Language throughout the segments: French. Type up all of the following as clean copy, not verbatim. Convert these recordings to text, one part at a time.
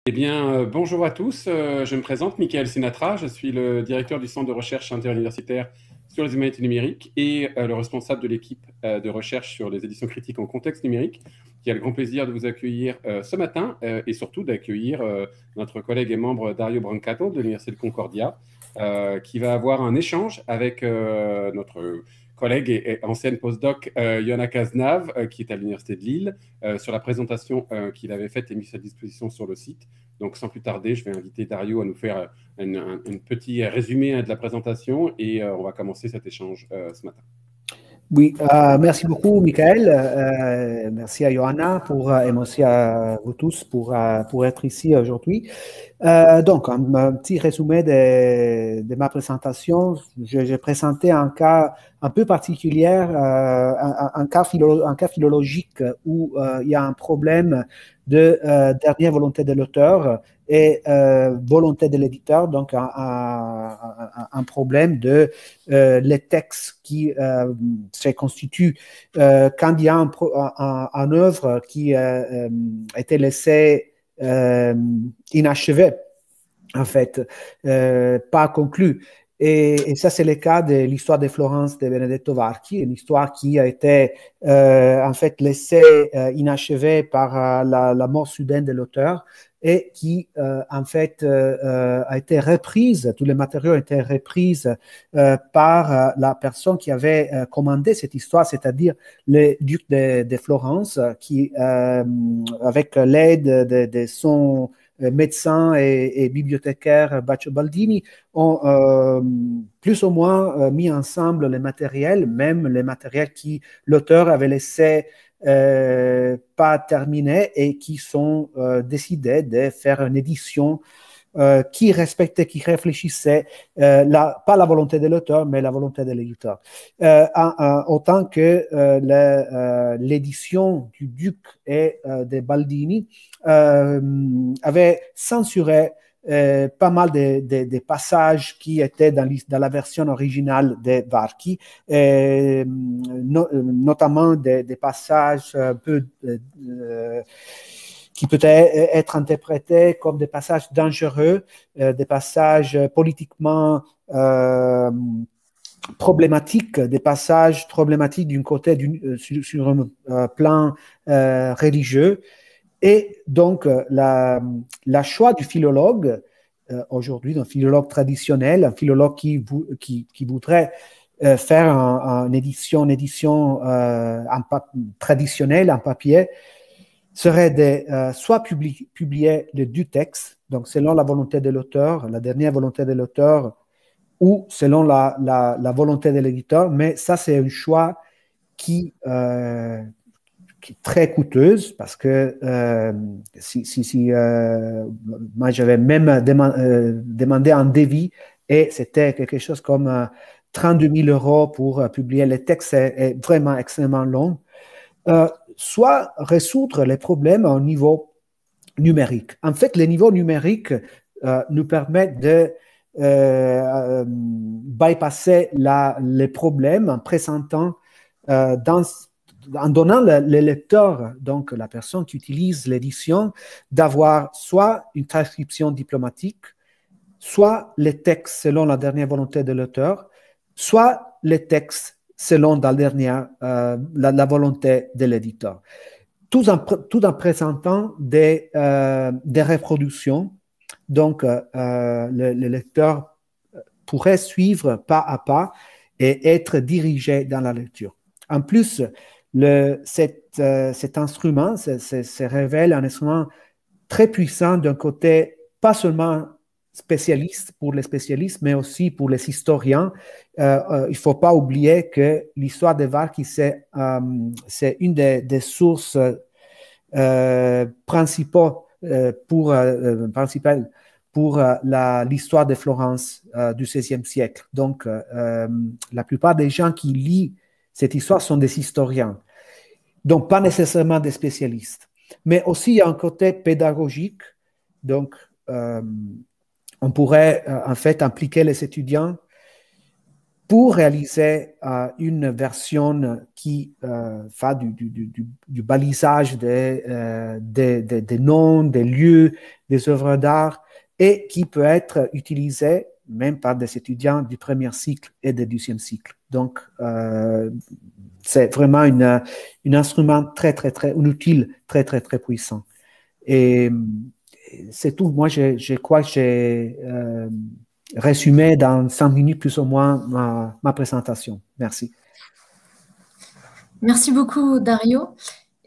Eh bien, bonjour à tous. Je me présente, Michael Sinatra. Je suis le directeur du Centre de recherche interuniversitaire sur les humanités numériques et le responsable de l'équipe de recherche sur les éditions critiques en contexte numérique, qui a le grand plaisir de vous accueillir ce matin et surtout d'accueillir notre collègue et membre Dario Brancato de l'Université de Concordia, qui va avoir un échange avec notre collègue et ancienne postdoc Yona Cazenave, qui est à l'Université de Lille, sur la présentation qu'il avait faite et mise à disposition sur le site. Donc, sans plus tarder, je vais inviter Dario à nous faire un petit résumé de la présentation et on va commencer cet échange ce matin. Oui, merci beaucoup, Michael. Merci à Johanna et merci à vous tous pour être ici aujourd'hui. Donc, un petit résumé de ma présentation. J'ai présenté un cas un peu particulier, un cas philologique où il y a un problème de dernière volonté de l'auteur et volonté de l'éditeur, donc un problème de les textes qui se constituent quand il y a un œuvre qui a été laissée inachevé, en fait, pas conclu. Et ça, c'est le cas de l'histoire de Florence de Benedetto Varchi, une histoire qui a été en fait laissée inachevée par la mort soudaine de l'auteur et qui, en fait, a été reprise, tous les matériaux ont été repris par la personne qui avait commandé cette histoire, c'est-à-dire le duc de Florence, qui, avec l'aide de son médecin et bibliothécaire Baccio Baldini, ont plus ou moins mis ensemble les matériels, même les matériels qui l'auteur avait laissé pas terminés et qui sont décidés de faire une édition qui respectait, qui réfléchissait, pas la volonté de l'auteur, mais la volonté de l'éditeur. Autant que l'édition du Duc et de Baldini avait censuré pas mal de passages qui étaient dans la version originale de Varchi, notamment des passages un peu qui peut être interprétés comme des passages dangereux, des passages politiquement problématiques, des passages problématiques d'un côté sur un plan religieux. Et donc, la choix du philologue, aujourd'hui, d'un philologue traditionnel, un philologue qui voudrait faire une édition traditionnelle en papier, serait de soit publier les deux textes, donc selon la volonté de l'auteur, la dernière volonté de l'auteur, ou selon la volonté de l'éditeur, mais ça, c'est un choix qui est très coûteuse parce que moi, j'avais même demandé un devis et c'était quelque chose comme 32 000 € pour publier les textes, est vraiment extrêmement long. Soit résoudre les problèmes au niveau numérique. En fait, les niveaux numériques nous permettent de bypasser les problèmes en présentant, en donnant le lecteur, donc la personne qui utilise l'édition, d'avoir soit une transcription diplomatique, soit les textes selon la dernière volonté de l'auteur, soit les textes selon la volonté de l'éditeur. Tout en présentant des reproductions. Donc, le lecteur pourrait suivre pas à pas et être dirigé dans la lecture. En plus, cet instrument se révèle un instrument très puissant d'un côté, pas seulement spécialiste pour les spécialistes, mais aussi pour les historiens. Il ne faut pas oublier que l'histoire de Varchi, c'est une des sources principales pour l'histoire de Florence du XVIe siècle. Donc, la plupart des gens qui lisent cette histoire sont des historiens, donc pas nécessairement des spécialistes. Mais aussi, il y a un côté pédagogique. Donc, on pourrait en fait impliquer les étudiants pour réaliser une version qui fait du balisage des noms, des lieux, des œuvres d'art et qui peut être utilisée même par des étudiants du premier cycle et du deuxième cycle. Donc, c'est vraiment un instrument un outil très puissant. Et c'est tout. Moi, je crois que j'ai résumé dans 5 minutes plus ou moins ma présentation. Merci. Merci beaucoup, Dario.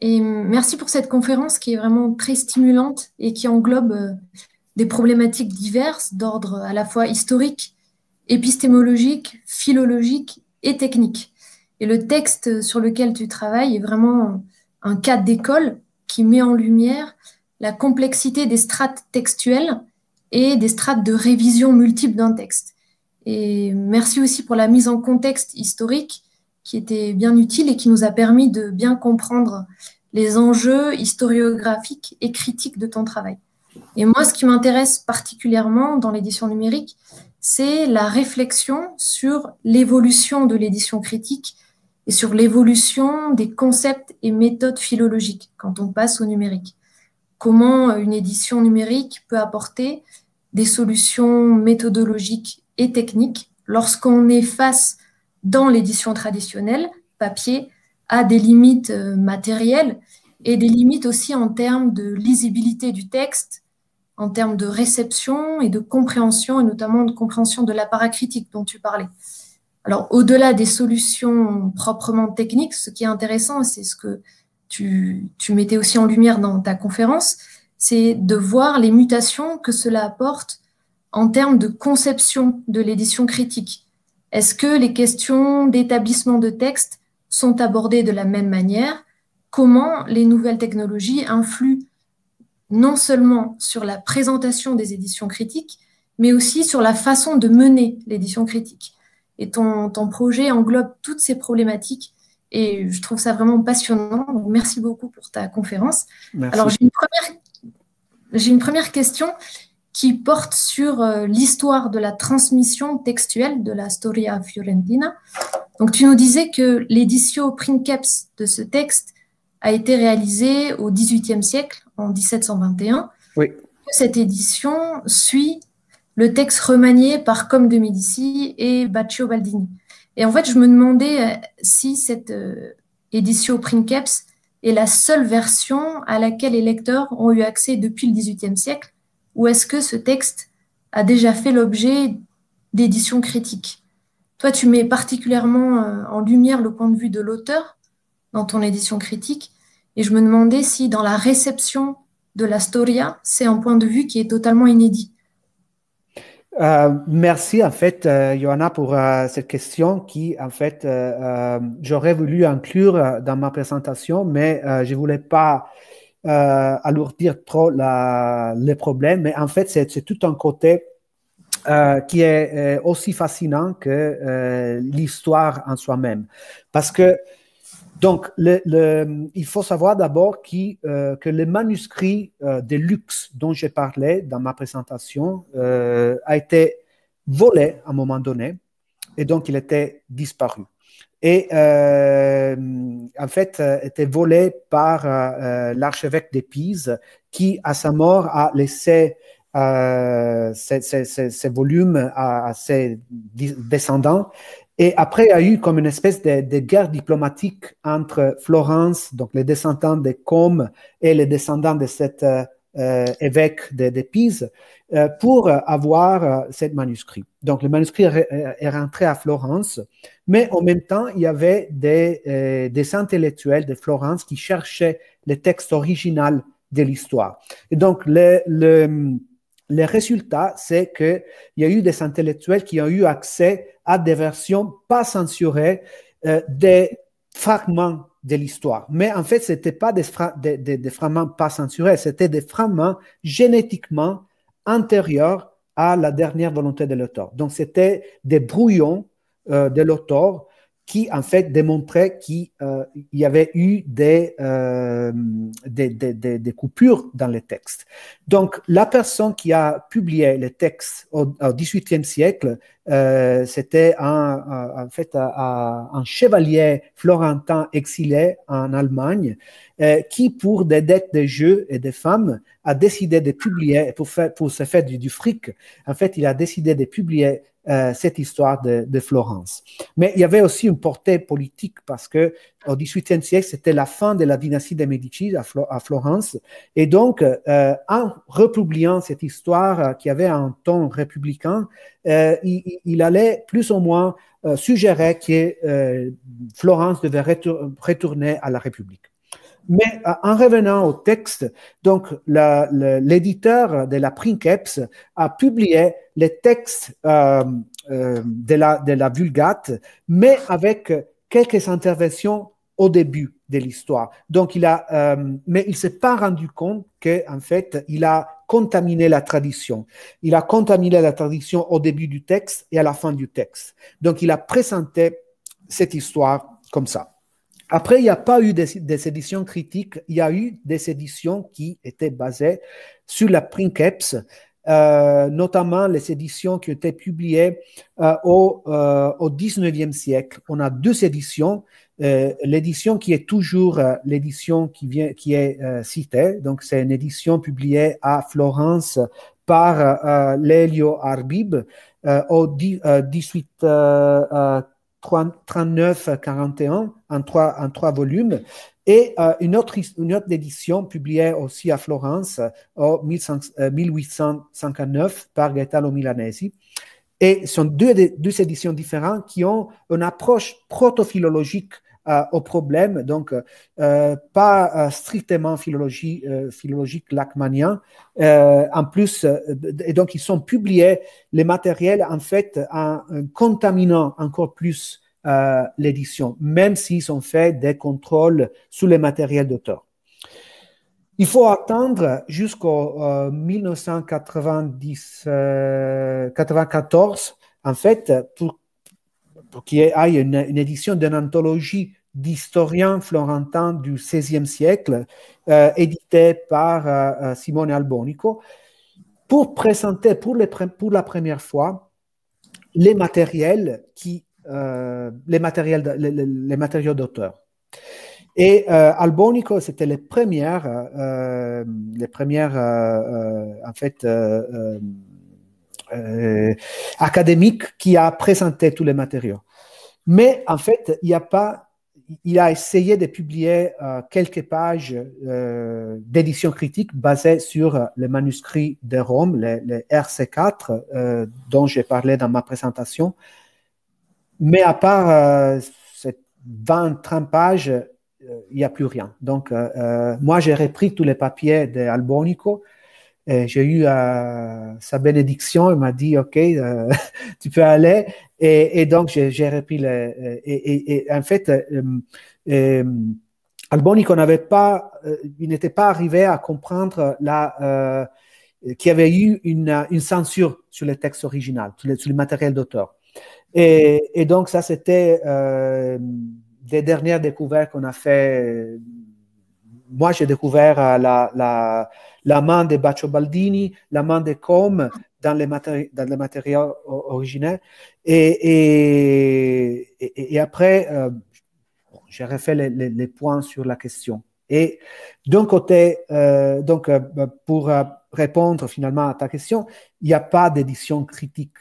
Et merci pour cette conférence qui est vraiment très stimulante et qui englobe des problématiques diverses d'ordre à la fois historique, épistémologique, philologique et technique. Et le texte sur lequel tu travailles est vraiment un cas d'école qui met en lumière la complexité des strates textuelles et des strates de révision multiples d'un texte. Et merci aussi pour la mise en contexte historique qui était bien utile et qui nous a permis de bien comprendre les enjeux historiographiques et critiques de ton travail. Et moi, ce qui m'intéresse particulièrement dans l'édition numérique, c'est la réflexion sur l'évolution de l'édition critique et sur l'évolution des concepts et méthodes philologiques quand on passe au numérique. Comment une édition numérique peut apporter des solutions méthodologiques et techniques lorsqu'on est face, dans l'édition traditionnelle, papier, à des limites matérielles et des limites aussi en termes de lisibilité du texte, en termes de réception et de compréhension, et notamment de compréhension de l'appareil critique dont tu parlais. Alors, au-delà des solutions proprement techniques, ce qui est intéressant, c'est ce que tu mettais aussi en lumière dans ta conférence, c'est de voir les mutations que cela apporte en termes de conception de l'édition critique. Est-ce que les questions d'établissement de texte sont abordées de la même manière? Comment les nouvelles technologies influent non seulement sur la présentation des éditions critiques, mais aussi sur la façon de mener l'édition critique? Et ton projet englobe toutes ces problématiques et je trouve ça vraiment passionnant. Donc, merci beaucoup pour ta conférence. Merci. Alors, j'ai une première question qui porte sur l'histoire de la transmission textuelle de la Storia Fiorentina. Donc, tu nous disais que l'éditio princeps de ce texte a été réalisée au XVIIIe siècle, en 1721. Oui. Cette édition suit le texte remanié par Comte de Médicis et Baccio Baldini. Et en fait, je me demandais si cette éditio princeps est la seule version à laquelle les lecteurs ont eu accès depuis le XVIIIe siècle, ou est-ce que ce texte a déjà fait l'objet d'éditions critiques? Toi, tu mets particulièrement en lumière le point de vue de l'auteur dans ton édition critique, et je me demandais si dans la réception de la Storia, c'est un point de vue qui est totalement inédit. Merci en fait, Johanna, pour cette question qui, en fait, j'aurais voulu inclure dans ma présentation, mais je voulais pas alourdir trop les problèmes. Mais en fait, c'est tout un côté qui est aussi fascinant que l'histoire en soi-même, parce que donc, il faut savoir d'abord que le manuscrit de luxe dont j'ai parlé dans ma présentation a été volé à un moment donné et donc il était disparu. Et en fait, était volé par l'archevêque de Pise qui, à sa mort, a laissé ces volumes à ses descendants. Et après, il y a eu comme une espèce de guerre diplomatique entre Florence, donc les descendants de Côme, et les descendants de cet évêque de Pise, pour avoir ce manuscrit. Donc, le manuscrit est rentré à Florence, mais en même temps, il y avait des intellectuels de Florence qui cherchaient le texte original de l'histoire. Et donc, le résultat, c'est qu'il y a eu des intellectuels qui ont eu accès à des versions pas censurées des fragments de l'histoire. Mais en fait, ce n'était pas des fragments pas censurés, c'était des fragments génétiquement antérieurs à la dernière volonté de l'auteur. Donc, c'était des brouillons de l'auteur qui, en fait, démontraient qu'il y avait eu des coupures dans les textes. Donc, la personne qui a publié les textes au XVIIIe siècle c'était en fait un chevalier florentin exilé en Allemagne qui, pour des dettes de jeux et de femmes, a décidé de publier, pour se faire du fric, en fait, il a décidé de publier cette histoire de Florence. Mais il y avait aussi une portée politique parce que au XVIIIe siècle, c'était la fin de la dynastie des Médicis à Florence. Et donc, en republiant cette histoire qui avait un ton républicain, il allait plus ou moins suggérer que Florence devait retourner à la République. Mais en revenant au texte, donc l'éditeur de la Princeps a publié les textes de la Vulgate, mais avec quelques interventions au début de l'histoire. Donc mais il s'est pas rendu compte qu'en fait, il a contaminé la tradition. Il a contaminé la tradition au début du texte et à la fin du texte. Donc, il a présenté cette histoire comme ça. Après, il n'y a pas eu des éditions critiques, il y a eu des éditions qui étaient basées sur la Princeps, notamment les éditions qui ont été publiées au XIXe siècle. On a deux éditions. L'édition qui est toujours l'édition qui est citée, donc c'est une édition publiée à Florence par Lelio Arbib au 1839-41 en trois volumes, et une autre édition publiée aussi à Florence en 1859 par Gaetano Milanesi. Et ce sont deux éditions différentes qui ont une approche proto-philologique au problème, donc pas strictement philologique lachmanien. En plus, et donc ils sont publiés, les matériels, en fait, en contaminant encore plus l'édition, même s'ils ont fait des contrôles sur les matériels d'auteur. Il faut attendre jusqu'au 1994, en fait, pour qu'il y ait une édition d'une anthologie d'historiens florentins du XVIe siècle, éditée par Simone Albonico, pour présenter pour la première fois les matériels les matériaux d'auteur. Et Albonico, c'était les premières en fait, académiques qui a présenté tous les matériaux. Mais en fait, il a essayé de publier quelques pages d'édition critique basées sur les manuscrits de Rome, les RC4, dont j'ai parlé dans ma présentation. Mais à part ces 20-30 pages, il n'y a plus rien. Donc, moi, j'ai repris tous les papiers d'Albonico. J'ai eu sa bénédiction. Il m'a dit, OK, tu peux aller. Et donc, j'ai repris et en fait, Albonico il n'était pas arrivé à comprendre qu'il y avait eu une censure sur le texte original, sur le matériel d'auteur. Et donc, ça, c'était des dernières découvertes qu'on a fait. Moi, j'ai découvert la main de Baccio Baldini, la main de Combe dans les matériaux originels. Et après, j'ai refait les points sur la question. Et d'un côté, pour répondre finalement à ta question, il n'y a pas d'édition critique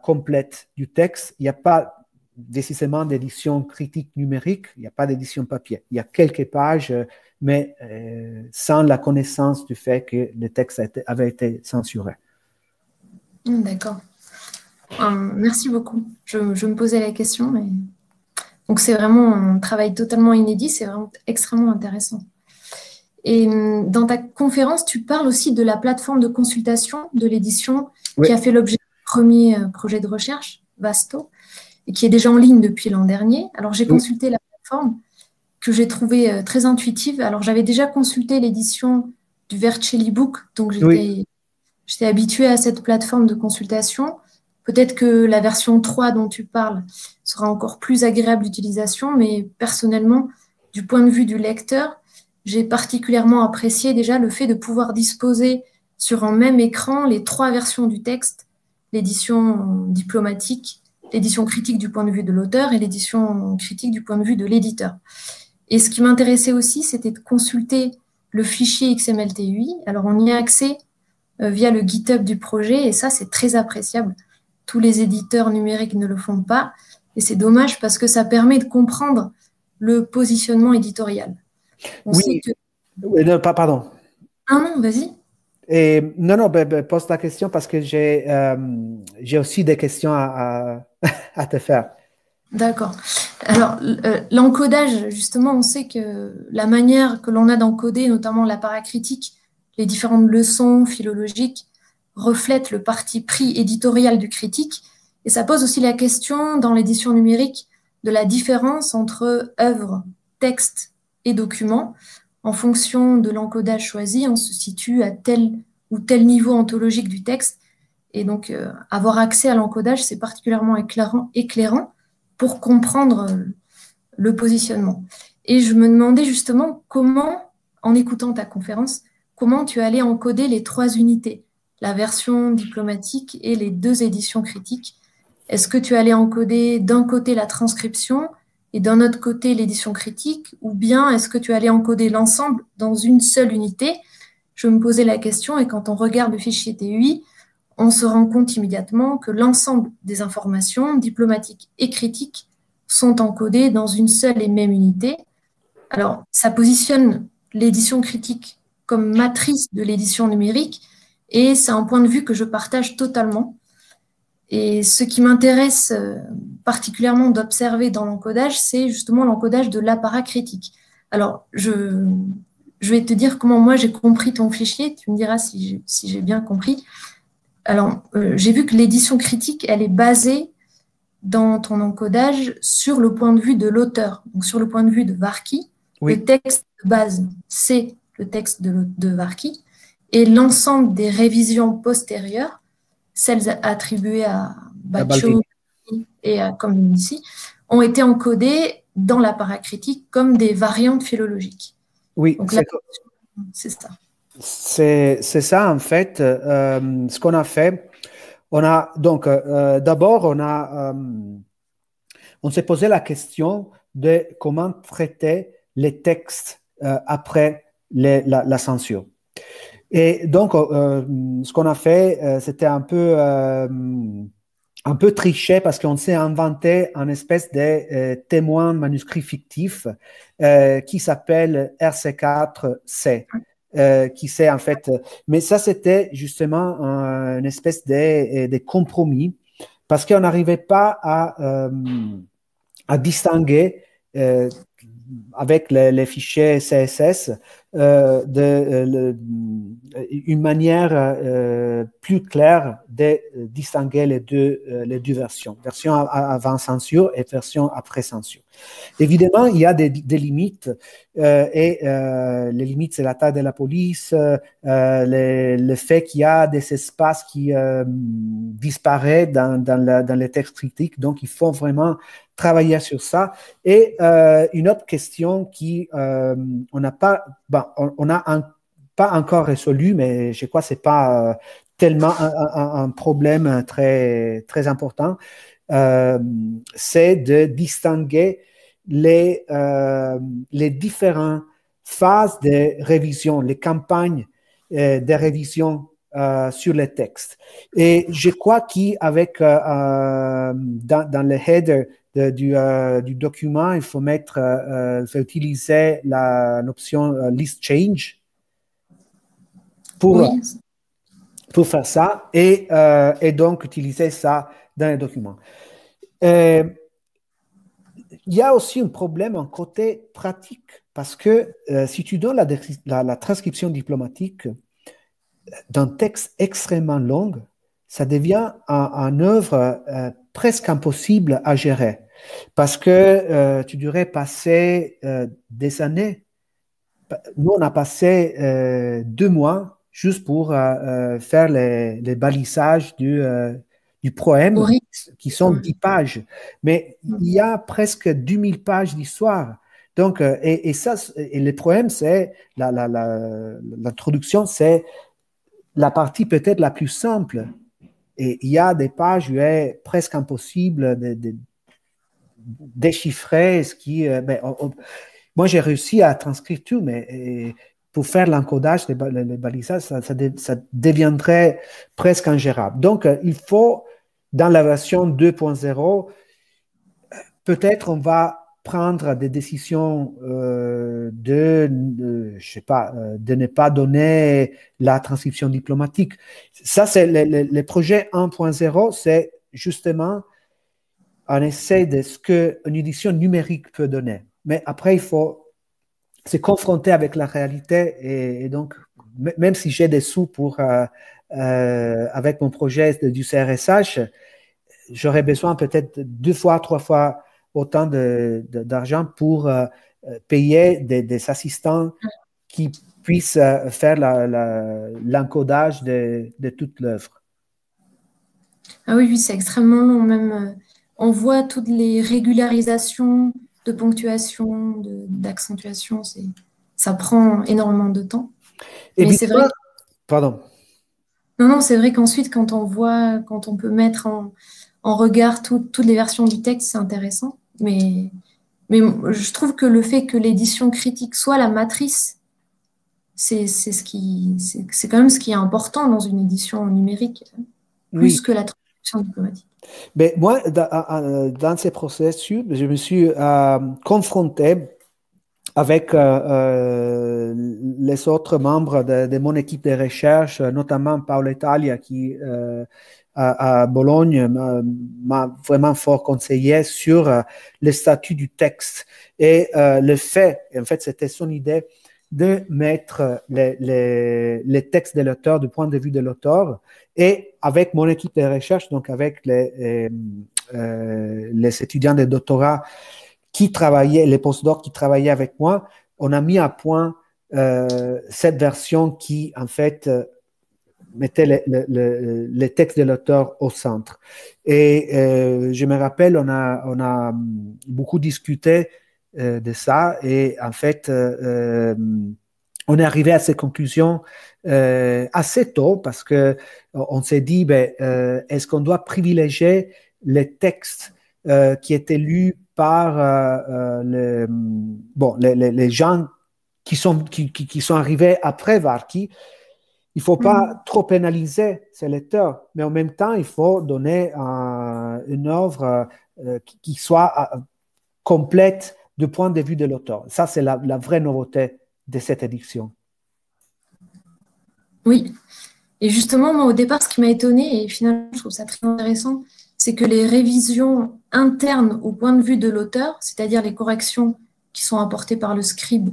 complète du texte. Il n'y a pas décisément d'édition critique numérique, il n'y a pas d'édition papier. Il y a quelques pages, mais sans la connaissance du fait que le texte avait été censuré. D'accord. Merci beaucoup. Je me posais la question. Donc, c'est vraiment un travail totalement inédit. C'est vraiment extrêmement intéressant. Et dans ta conférence, tu parles aussi de la plateforme de consultation de l'édition qui a fait l'objet du premier projet de recherche, Vasto, et qui est déjà en ligne depuis l'an dernier. Alors, j'ai consulté la plateforme que j'ai trouvée très intuitive. Alors, j'avais déjà consulté l'édition du Vercelli Book, donc j'étais habituée à cette plateforme de consultation. Peut-être que la version 3 dont tu parles sera encore plus agréable d'utilisation, mais personnellement, du point de vue du lecteur, j'ai particulièrement apprécié déjà le fait de pouvoir disposer sur un même écran les 3 versions du texte, l'édition diplomatique, l'édition critique du point de vue de l'auteur et l'édition critique du point de vue de l'éditeur. Et ce qui m'intéressait aussi, c'était de consulter le fichier XML-TUI. Alors, on y a accès via le GitHub du projet, et ça, c'est très appréciable. Tous les éditeurs numériques ne le font pas, et c'est dommage parce que ça permet de comprendre le positionnement éditorial. On sait que... Non, pardon. Ah non, vas-y. Non, pose ta question parce que j'ai aussi des questions à te faire. D'accord. Alors, l'encodage, justement, on sait que la manière que l'on a d'encoder, notamment la paracritique, les différentes leçons philologiques, reflète le parti pris éditorial du critique. Et ça pose aussi la question, dans l'édition numérique, de la différence entre œuvre, texte et document. En fonction de l'encodage choisi, on se situe à tel ou tel niveau ontologique du texte. Et donc, avoir accès à l'encodage, c'est particulièrement éclairant pour comprendre le positionnement. Et je me demandais justement comment, en écoutant ta conférence, comment tu allais encoder les 3 unités, la version diplomatique et les 2 éditions critiques. Est-ce que tu allais encoder d'un côté la transcription et d'un autre côté l'édition critique, ou bien est-ce que tu allais encoder l'ensemble dans une seule unité? Je me posais la question, et quand on regarde le fichier TUI, on se rend compte immédiatement que l'ensemble des informations diplomatiques et critiques sont encodées dans une seule et même unité. Alors, ça positionne l'édition critique comme matrice de l'édition numérique, et c'est un point de vue que je partage totalement. Et ce qui m'intéresse particulièrement d'observer dans l'encodage, c'est justement l'encodage de l'apparat critique. Alors, je vais te dire comment moi j'ai compris ton fichier, tu me diras si j'ai bien compris. Alors, j'ai vu que l'édition critique, elle est basée dans ton encodage sur le point de vue de l'auteur, donc sur le point de vue de Varki. Oui. Le texte de base, c'est le texte de Varki, et l'ensemble des révisions postérieures, celles attribuées à Baccio et à Communici, ont été encodées dans l'apparat critique comme des variantes philologiques. Oui, c'est ça. C'est ça, en fait, ce qu'on a fait. On a donc, d'abord, on s'est posé la question de comment traiter les textes après la censure. Et donc, ce qu'on a fait, c'était un peu triché parce qu'on s'est inventé un espèce de témoin manuscrit fictif qui s'appelle RC4C. Qui c'est en fait, mais ça c'était justement une espèce de compromis parce qu'on n'arrivait pas à distinguer avec les fichiers CSS une manière plus claire de distinguer les deux versions, version avant censure et version après censure. Évidemment, il y a des limites et les limites, c'est la taille de la police, le fait qu'il y a des espaces qui disparaissent dans les textes critiques, donc il faut vraiment travailler sur ça. Et une autre question qui on n'a pas encore résolu, mais je crois que c'est pas tellement un problème très très important, c'est de distinguer les différentes phases de révision, les campagnes de révision sur les textes. Et je crois qu'avec dans le header du document, il faut utiliser l'option list change pour faire ça et donc utiliser ça dans le document. Il y a aussi un problème en côté pratique parce que si tu donnes la transcription diplomatique d'un texte extrêmement long, ça devient une œuvre presque impossible à gérer parce que tu devrais passer des années. Nous, on a passé 2 mois juste pour faire les balisages du poème, qui sont 10 pages. Mais il y a presque 2000 pages d'histoire. Donc, et le poème, c'est l'introduction, c'est la partie peut-être la plus simple Et il y a des pages où il est presque impossible de déchiffrer ce qui... moi, j'ai réussi à transcrire tout, mais pour faire l'encodage, les balisages, ça deviendrait presque ingérable. Donc, il faut, dans la version 2.0, peut-être on va prendre des décisions je sais pas, de ne pas donner la transcription diplomatique. Ça, c'est le projet 1.0, c'est justement un essai de ce qu'une édition numérique peut donner. Mais après, il faut se confronter avec la réalité et donc, même si j'ai des sous pour, avec mon projet du CRSH, j'aurais besoin peut-être 2 fois, 3 fois autant d'argent pour payer des assistants qui puissent faire l'encodage de toute l'œuvre. Ah oui, oui, c'est extrêmement long. Même, on voit toutes les régularisations de ponctuation, d'accentuation. Ça prend énormément de temps. Et Mais c'est vrai. Pardon. Non, c'est vrai qu'ensuite, quand on peut mettre en regard toutes les versions du texte, c'est intéressant. Mais je trouve que le fait que l'édition critique soit la matrice, c'est quand même ce qui est important dans une édition numérique, plus que la traduction diplomatique. Mais moi, dans ces processus, je me suis confronté avec les autres membres de mon équipe de recherche, notamment Paolo Italia, qui à Bologne m'a vraiment fort conseillé sur le statut du texte et le fait, en fait, c'était son idée de mettre les textes de l'auteur du point de vue de l'auteur et avec mon équipe de recherche, donc avec les étudiants de doctorat qui travaillaient, les postdocs qui travaillaient avec moi, on a mis à point cette version qui, en fait, mettait les textes de l'auteur au centre. Et je me rappelle, on a beaucoup discuté de ça et, en fait, on est arrivé à ces conclusions assez tôt parce qu'on s'est dit, est-ce qu'on doit privilégier les textes qui étaient lus par les gens qui sont arrivés après Varchi? Il ne faut pas trop pénaliser ces lecteurs, mais en même temps, il faut donner une œuvre qui soit complète du point de vue de l'auteur. Ça, c'est la vraie nouveauté de cette édition. Oui. Et justement, moi, au départ, ce qui m'a étonnée, et finalement, je trouve ça très intéressant, c'est que les révisions internes au point de vue de l'auteur, c'est-à-dire les corrections qui sont apportées par le scribe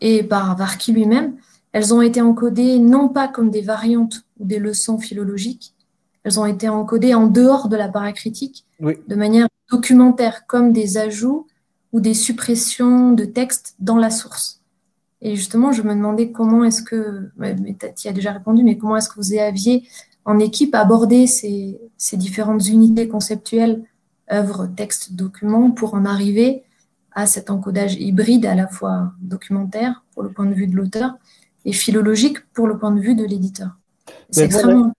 et par Varchi lui-même, elles ont été encodées non pas comme des variantes ou des leçons philologiques, elles ont été encodées en dehors de la paracritique, de manière documentaire, comme des ajouts ou des suppressions de textes dans la source. Et justement, je me demandais comment est-ce que, mais tu y as déjà répondu, mais comment est-ce que vous aviez en équipe abordé ces différentes unités conceptuelles, œuvres, textes, documents, pour en arriver à cet encodage hybride à la fois documentaire pour le point de vue de l'auteur et philologique pour le point de vue de l'éditeur. C'est extrêmement...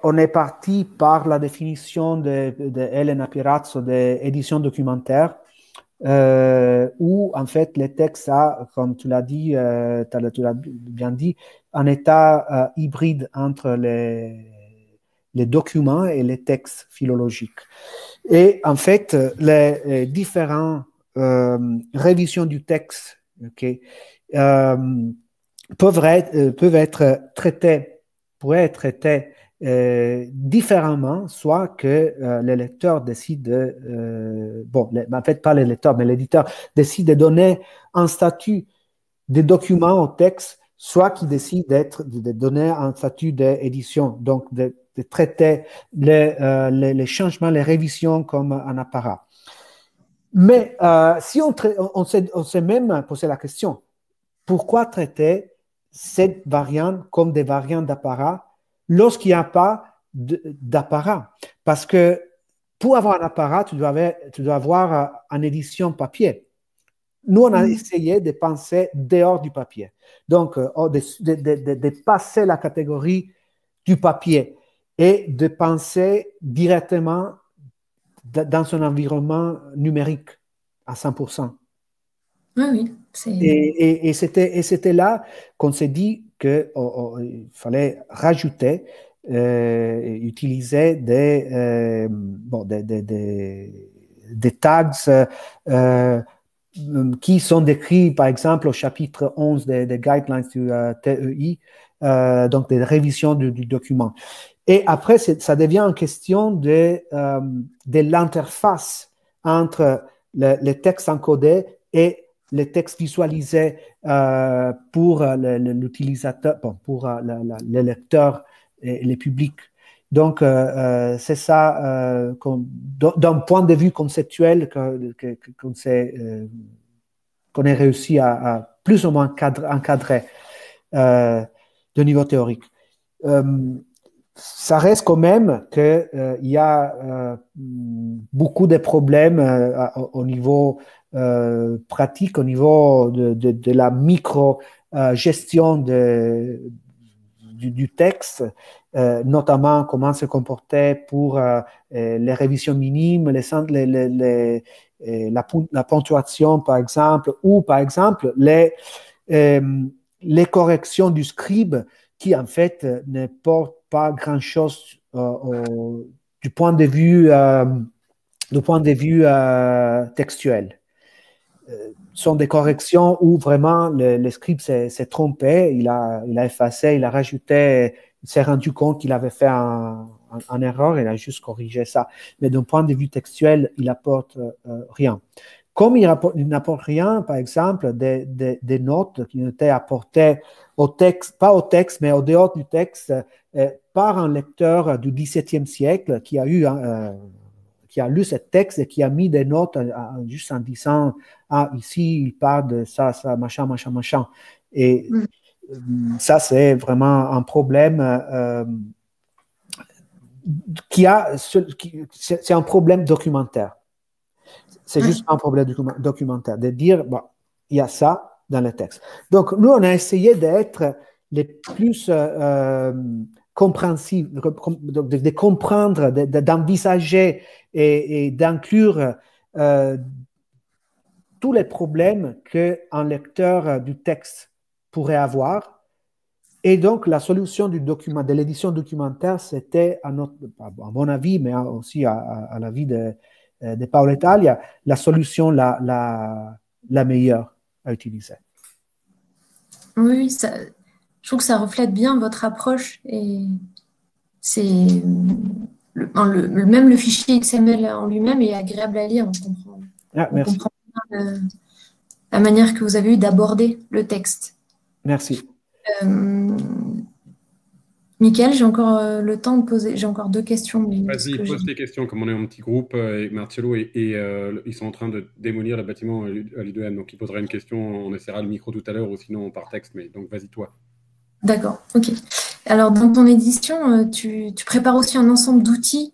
On est parti par la définition de Elena Pirazzo d'édition documentaire, où en fait les textes a, comme tu l'as dit, tu l'as bien dit, un état hybride entre les documents et les textes philologiques. Et en fait, les différentes révisions du texte pourraient être traitées différemment, soit que le lecteur décide en fait pas le lecteur, mais l'éditeur décide de donner un statut de document au texte, soit qu'il décide de donner un statut d'édition, donc de traiter les changements, les révisions comme un apparat. Mais si on s'est même posé la question, pourquoi traiter cette variante comme des variantes d'apparat lorsqu'il n'y a pas d'apparat? Parce que pour avoir un apparat, tu dois avoir une édition papier. Nous, on a essayé de penser dehors du papier. Donc, de passer la catégorie du papier. et de penser directement dans son environnement numérique à 100%. Oui. Et c'était là qu'on s'est dit qu'il fallait rajouter, utiliser des tags qui sont décrits, par exemple, au chapitre 11 des guidelines du TEI, donc des révisions du document. Et après, ça devient une question de l'interface entre les textes encodés et les textes visualisés pour l'utilisateur, pour le lecteur et le public. Donc, c'est ça, d'un point de vue conceptuel, qu'on ait réussi à plus ou moins encadrer de niveau théorique. Ça reste quand même qu'il y a beaucoup de problèmes au niveau pratique, au niveau de la micro-gestion du texte, notamment comment se comporter pour les révisions minimes, la ponctuation, par exemple, ou par exemple les corrections du scribe qui, en fait, ne portent pas grand-chose du point de vue textuel. Sont des corrections où vraiment le scribe s'est trompé, il a effacé, il a rajouté, il s'est rendu compte qu'il avait fait un erreur, il a juste corrigé ça. Mais d'un point de vue textuel, il n'apporte rien. Comme il n'apporte rien, par exemple, des notes qui ont été apportées au texte, pas au texte, mais au dehors du texte, par un lecteur du XVIIe siècle qui a lu ce texte et qui a mis des notes juste en disant « Ah, ici, il parle de ça, machin. » Et ça, c'est vraiment un problème c'est un problème documentaire. C'est juste un problème documentaire, de dire, bon, il y a ça dans le texte. Donc, nous, on a essayé d'être les plus compréhensifs, de comprendre, d'envisager et d'inclure tous les problèmes qu'un lecteur du texte pourrait avoir. Et donc, la solution de l'édition documentaire, c'était, à mon avis, mais aussi à l'avis de Paolo Italia, la solution la meilleure à utiliser. Oui, je trouve que ça reflète bien votre approche et c'est même le fichier XML en lui-même est agréable à lire. On comprend bien la manière que vous avez eu d'aborder le texte. Merci. Mickaël, j'ai encore le temps de poser. J'ai encore 2 questions. Vas-y, pose tes questions. Comme on est en petit groupe, et Marcello et ils sont en train de démolir le bâtiment à l'U2M. Donc, il posera une question. On essaiera le micro tout à l'heure ou sinon par texte. Mais donc, vas-y, toi. D'accord, ok. Alors, dans ton édition, tu prépares aussi un ensemble d'outils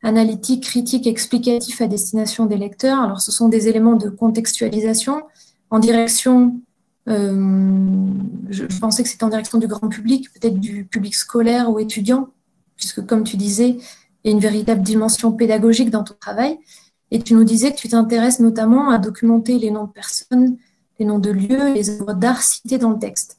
analytiques, critiques, explicatifs à destination des lecteurs. Alors, ce sont des éléments de contextualisation en direction... je pensais que c'était en direction du grand public, peut-être du public scolaire ou étudiant, puisque comme tu disais, il y a une véritable dimension pédagogique dans ton travail. Et tu nous disais que tu t'intéresses notamment à documenter les noms de personnes, les noms de lieux, les œuvres d'art citées dans le texte.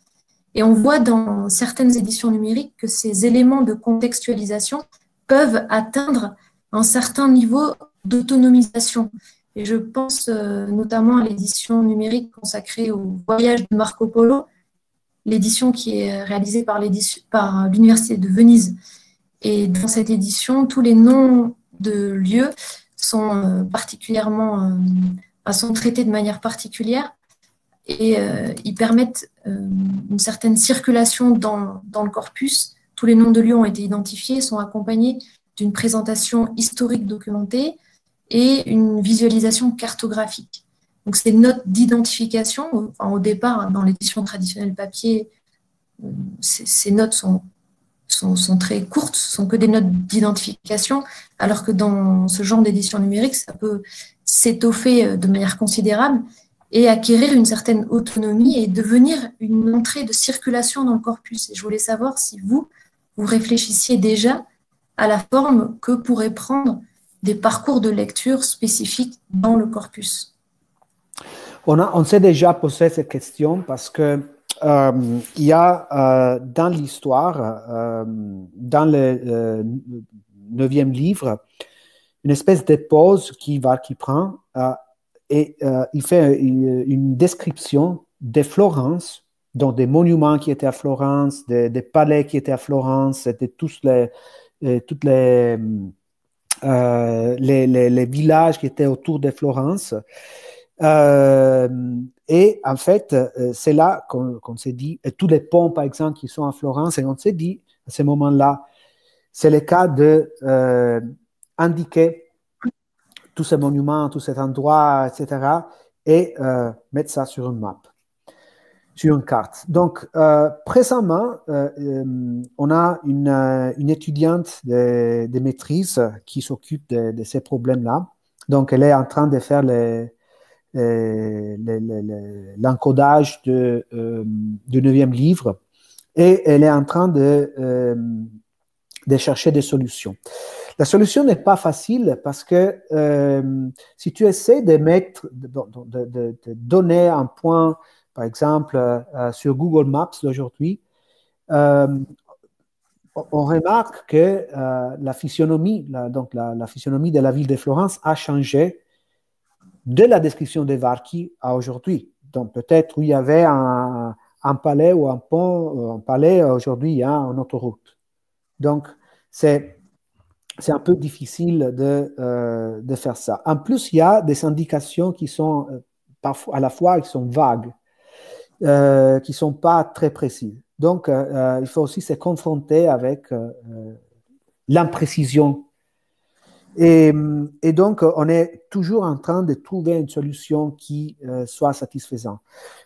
Et on voit dans certaines éditions numériques que ces éléments de contextualisation peuvent atteindre un certain niveau d'autonomisation. Et je pense notamment à l'édition numérique consacrée au voyage de Marco Polo, l'édition qui est réalisée par l'Université de Venise. Et dans cette édition, tous les noms de lieux sont sont traités de manière particulière et ils permettent une certaine circulation dans le corpus. Tous les noms de lieux ont été identifiés, sont accompagnés d'une présentation historique documentée et une visualisation cartographique. Donc, ces notes d'identification, au départ, dans l'édition traditionnelle papier, ces notes sont très courtes, ce sont que des notes d'identification, alors que dans ce genre d'édition numérique, ça peut s'étoffer de manière considérable et acquérir une certaine autonomie et devenir une entrée de circulation dans le corpus. Et je voulais savoir si vous réfléchissiez déjà à la forme que pourraient prendre des parcours de lecture spécifiques dans le corpus. On s'est déjà posé cette question parce que il y a dans l'histoire, dans le 9e livre, une espèce de pause qui prend et il fait une description de Florence, donc des monuments qui étaient à Florence, des palais qui étaient à Florence, de toutes les villages qui étaient autour de Florence. Et en fait, c'est là qu'on s'est dit, et tous les ponts, par exemple, qui sont à Florence, et on s'est dit, à ce moment-là, c'est le cas de indiquer tous ces monuments, tous ces endroits, etc., et mettre ça sur une map, sur une carte. Donc, précédemment, on a une étudiante de maîtrise qui s'occupe de ces problèmes-là. Donc, elle est en train de faire l'encodage du 9e livre et elle est en train de chercher des solutions. La solution n'est pas facile parce que si tu essaies de donner un point, par exemple, sur Google Maps d'aujourd'hui, on remarque que la physionomie, la physionomie de la ville de Florence a changé de la description de Varchi à aujourd'hui. Donc peut-être où il y avait un palais ou un pont, un palais, aujourd'hui il y a une autoroute. Donc c'est un peu difficile de faire ça. En plus, il y a des indications qui sont parfois, à la fois, qui sont vagues, qui ne sont pas très précises. Donc, il faut aussi se confronter avec l'imprécision. Et donc, on est toujours en train de trouver une solution qui soit satisfaisante.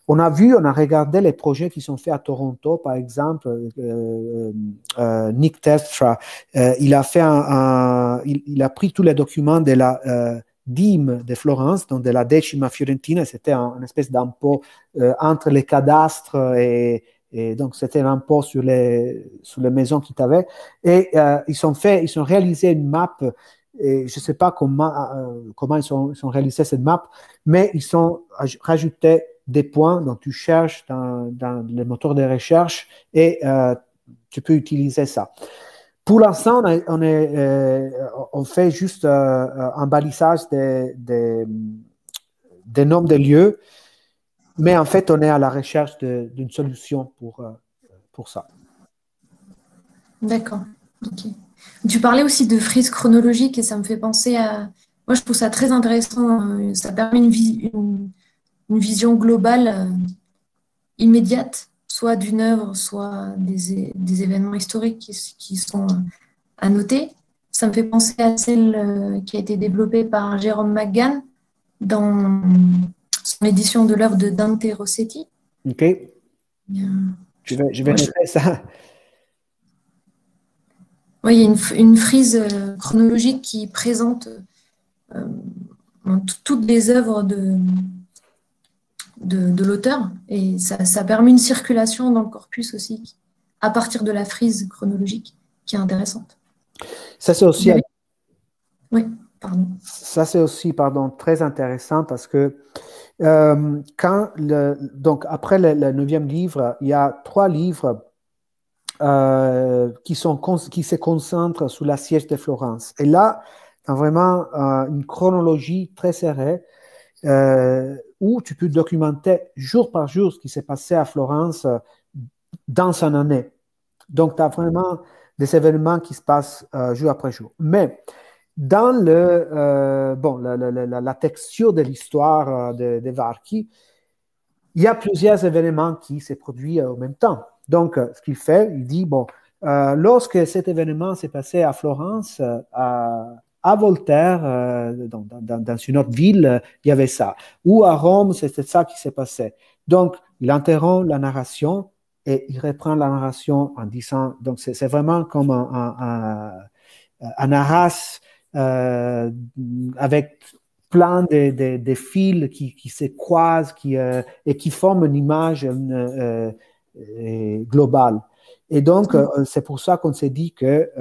On a regardé les projets qui sont faits à Toronto, par exemple, Nick Telstra, il a pris tous les documents de la dîme de Florence, donc de la Decima Fiorentina, c'était une espèce d'impôt entre les cadastres et donc c'était l'impôt sur les maisons qu'ils avaient. Et ils ont réalisé une map. Et je ne sais pas comment ils ont réalisé cette map, mais ils ont rajouté des points, donc tu cherches dans les moteurs de recherche et tu peux utiliser ça. Pour l'instant, on fait juste un balisage des noms de lieux, mais en fait, on est à la recherche d'une solution pour ça. D'accord, ok. Tu parlais aussi de frise chronologique et ça me fait penser à... Moi, je trouve ça très intéressant. Ça permet une vision globale immédiate, soit d'une œuvre, soit des événements historiques qui sont à noter. Ça me fait penser à celle qui a été développée par Jérôme McGann dans son édition de l'œuvre de Dante Rossetti. Ok. Je vais noter ça. Oui, il y a une frise chronologique qui présente toutes les œuvres de l'auteur et ça permet une circulation dans le corpus aussi à partir de la frise chronologique qui est intéressante. Ça, c'est aussi... Oui, pardon. Ça, c'est aussi, très intéressant parce que donc après le 9e livre, il y a 3 livres qui se concentrent sur la siège de Florence. Et là, tu as vraiment une chronologie très serrée où tu peux documenter jour par jour ce qui s'est passé à Florence dans une année. Donc, tu as vraiment des événements qui se passent jour après jour. Mais dans la texture de l'histoire de Varchi, il y a plusieurs événements qui se produisent en même temps. Donc, ce qu'il fait, il dit, lorsque cet événement s'est passé à Florence, à Voltaire, dans une autre ville, il y avait ça. Ou à Rome, c'était ça qui s'est passé. Donc, il interrompt la narration et il reprend la narration en disant, donc c'est vraiment comme un arras avec plein de fils qui se croisent et qui forment une image globale. Et donc, c'est pour ça qu'on s'est dit que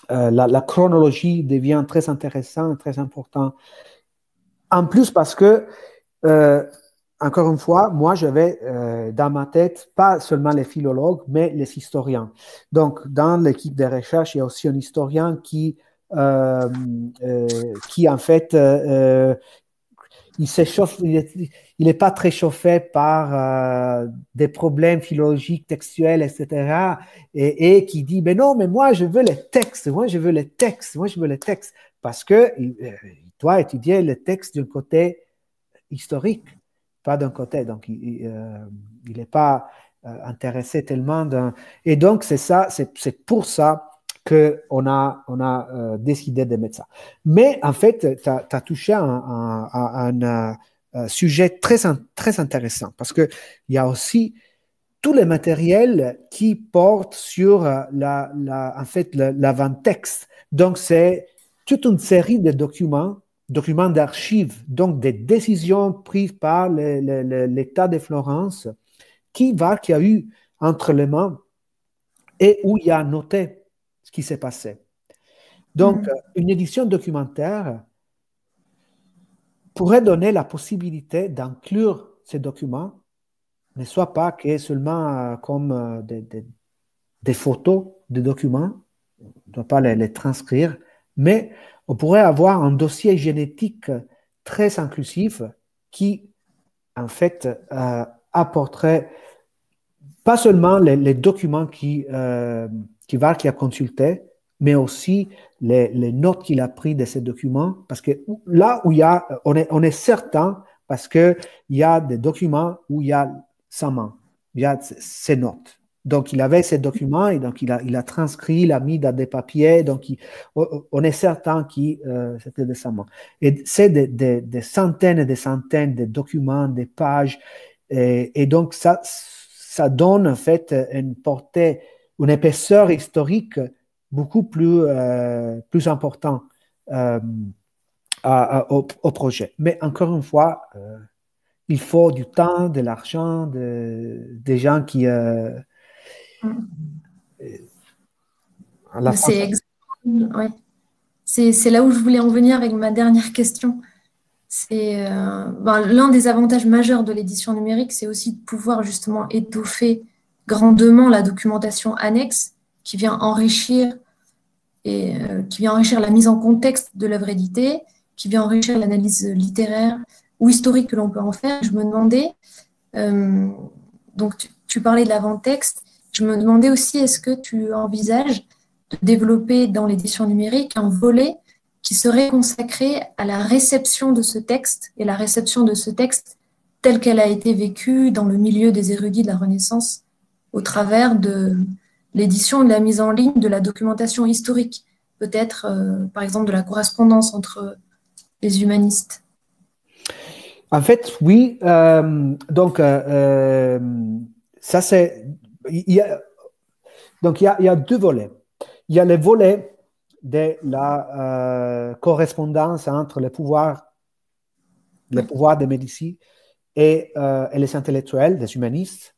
la chronologie devient très intéressante, très important. En plus, parce que, encore une fois, moi, j'avais dans ma tête pas seulement les philologues, mais les historiens. Donc, dans l'équipe de recherche, il y a aussi un historien qui en fait, il s'échauffe, il n'est pas très chauffé par des problèmes philologiques, textuels, etc. Et qui dit, mais non, mais moi, je veux les textes, moi, je veux les textes, moi, je veux les textes. Parce que il doit étudier le texte d'un côté historique, pas d'un côté. Donc, il n'est pas intéressé tellement d'un... Et donc, c'est ça, c'est pour ça qu'on a décidé de mettre ça. Mais en fait, tu as touché à un sujet très intéressant parce qu'il y a aussi tous les matériels qui portent sur en fait, l'avant-texte. Donc, c'est toute une série de documents d'archives, donc des décisions prises par l'État de Florence qui a eu entre les mains et où il y a noté ce qui s'est passé. Donc, une édition documentaire pourrait donner la possibilité d'inclure ces documents, ne soit pas que seulement comme des photos de documents, on ne doit pas les transcrire, mais on pourrait avoir un dossier génétique très inclusif qui, en fait, apporterait pas seulement les documents Vark a consultés, mais aussi les notes qu'il a prises de ces documents, parce que là où on est certain, parce qu'il y a des documents où il y a sa main, il y a ses notes. Donc, il avait ces documents et donc il a transcrit, il a mis dans des papiers. Donc, on est certain que c'était de sa main. Et c'est des centaines et des centaines de documents, des pages. Et donc, ça donne en fait une portée, une épaisseur historique beaucoup plus importante au projet. Mais encore une fois, il faut du temps, de l'argent, des gens qui... C'est là où je voulais en venir avec ma dernière question. C'est l'un des avantages majeurs de l'édition numérique, c'est aussi de pouvoir justement étoffer grandement la documentation annexe qui vient enrichir la mise en contexte de l'œuvre éditée, qui vient enrichir l'analyse littéraire ou historique que l'on peut en faire. Je me demandais, donc tu parlais de l'avant-texte, je me demandais aussi, est-ce que tu envisages de développer dans l'édition numérique un volet qui serait consacré à la réception de ce texte et la réception de ce texte telle qu'elle a été vécue dans le milieu des érudits de la Renaissance au travers de l'édition et de la mise en ligne de la documentation historique, peut-être par exemple de la correspondance entre les humanistes. En fait, oui. Donc, ça c'est... Donc, il y a deux volets. Il y a le volet de la correspondance entre les pouvoirs des Médicis et les intellectuels, des humanistes.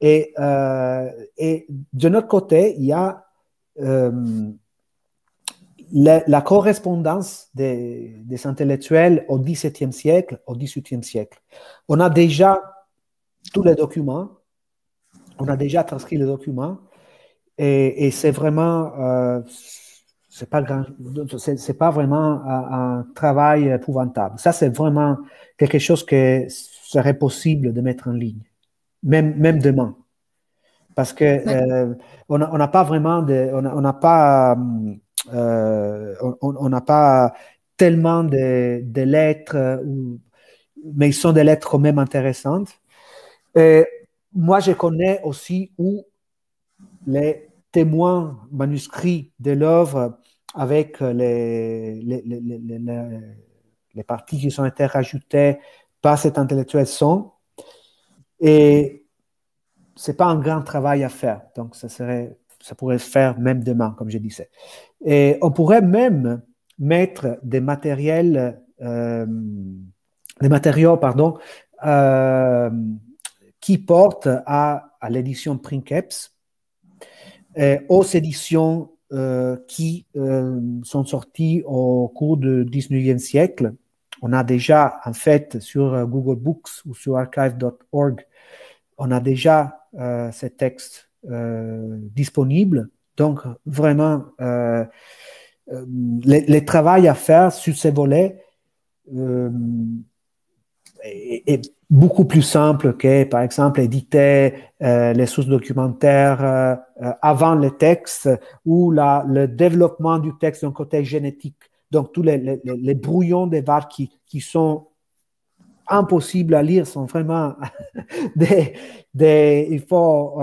Et de notre côté, il y a la correspondance des intellectuels au XVIIe siècle, au XVIIIe siècle. On a déjà tous les documents, on a déjà transcrit les documents, et c'est vraiment, c'est pas vraiment un travail épouvantable. Ça, c'est vraiment quelque chose que serait possible de mettre en ligne, même demain. Parce que on n'a pas vraiment on n'a pas tellement de lettres, mais ils sont des lettres quand même intéressantes. Et moi, je connais aussi où les témoins manuscrits de l'œuvre avec les parties qui ont été rajoutées par cet intellectuel sont. Et c'est pas un grand travail à faire. Donc, ça pourrait se faire même demain, comme je disais. Et on pourrait même mettre des matériaux, qui portent à l'édition Princeps, aux éditions qui sont sortis au cours du 19e siècle. On a déjà, en fait, sur Google Books ou sur archive.org, on a déjà ces textes disponibles. Donc, vraiment, le travail à faire sur ces volets est beaucoup plus simple que, par exemple, éditer les sources documentaires avant le texte ou le développement du texte d'un côté génétique. Donc, tous les brouillons des VAR qui sont impossibles à lire sont vraiment il faut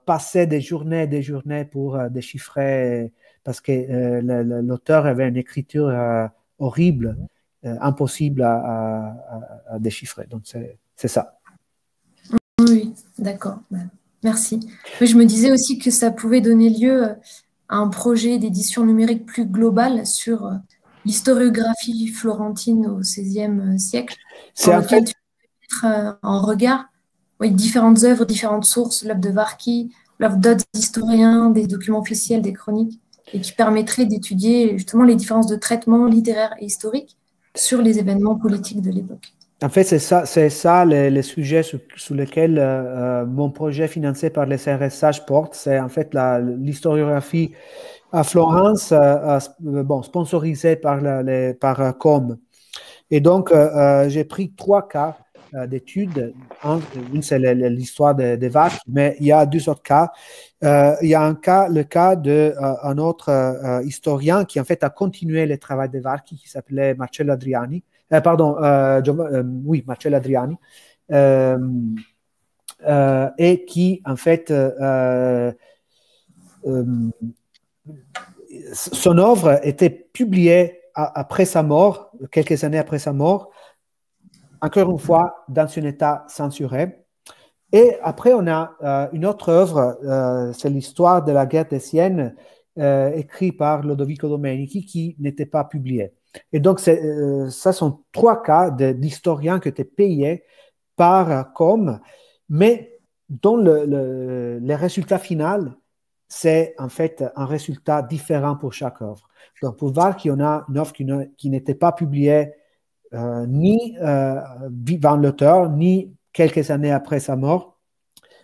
passer des journées pour déchiffrer parce que l'auteur avait une écriture horrible, impossible à déchiffrer. Donc, c'est ça. Oui, d'accord. Merci. Oui, je me disais aussi que ça pouvait donner lieu à un projet d'édition numérique plus global sur l'historiographie florentine au XVIe siècle, dans lequel tu peux mettre en regard différentes œuvres, différentes sources, l'œuvre de Varchi, l'œuvre d'autres historiens, des documents officiels, des chroniques, et qui permettrait d'étudier justement les différences de traitement littéraire et historique sur les événements politiques de l'époque. En fait, c'est ça les sujets sur lesquels mon projet financé par les CRSH porte. C'est en fait l'historiographie à Florence, sponsorisée par Com. Et donc, j'ai pris 3 cas d'études. Une, c'est l'histoire des vaches, mais il y a 2 autres cas. Il y a le cas d'un autre historien qui, en fait, a continué le travail des vaches, qui s'appelait Marcello Adriani. Marcello Adriani. Et qui, en fait, son œuvre était publiée après sa mort, quelques années après sa mort, encore une fois, dans un état censuré. Et après, on a une autre œuvre, c'est l'histoire de la guerre des Siennes, écrite par Lodovico Domenici, qui n'était pas publiée. Et donc, ça sont 3 cas d'historiens qui étaient payés par Com, mais dont le résultat final, c'est en fait un résultat différent pour chaque œuvre. Donc, pour voir qu'il y en a une œuvre qui n'était pas publiée ni vivant l'auteur, ni quelques années après sa mort,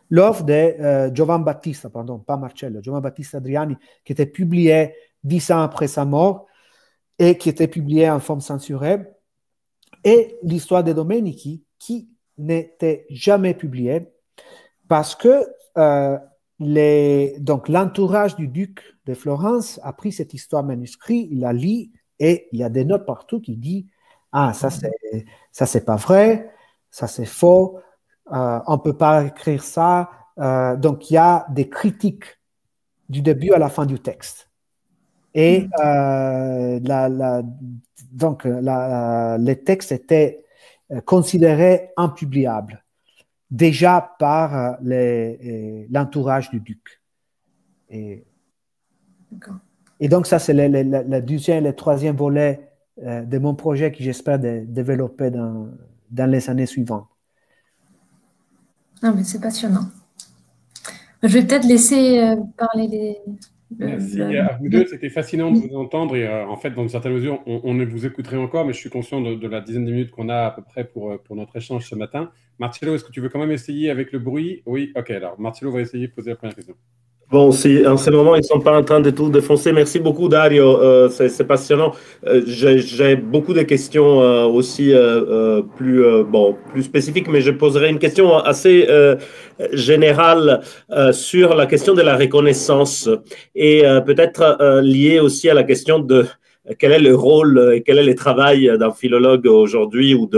l'œuvre de Giovan Battista, pas Marcello, Giovan Battista Adriani, qui était publiée 10 ans après sa mort et qui était publiée en forme censurée, et l'histoire de Domenici, qui n'était jamais publiée parce que l'entourage du duc de Florence a pris cette histoire manuscrite, il la lit, et il y a des notes partout qui disent « Ah, ça c'est pas vrai, ça c'est faux, on peut pas écrire ça. » Donc, il y a des critiques du début à la fin du texte. Et les textes étaient considérés impubliables déjà par l'entourage du duc. Et donc, ça, c'est le deuxième et le troisième volet de mon projet que j'espère développer dans les années suivantes. Non, mais c'est passionnant. Je vais peut-être laisser parler Merci à vous deux, c'était fascinant de vous entendre et en fait, dans une certaine mesure, on ne vous écouterait encore, mais je suis conscient de la dizaine de minutes qu'on a à peu près pour notre échange ce matin. Marcello, est-ce que tu veux quand même essayer avec le bruit? Oui, ok, alors Marcello va essayer de poser la première question. Bon, si en ce moment, ils ne sont pas en train de tout défoncer. Merci beaucoup, Dario. C'est passionnant. J'ai beaucoup de questions aussi plus spécifiques, mais je poserai une question assez générale sur la question de la reconnaissance et peut-être liée aussi à la question de quel est le rôle et quel est le travail d'un philologue aujourd'hui ou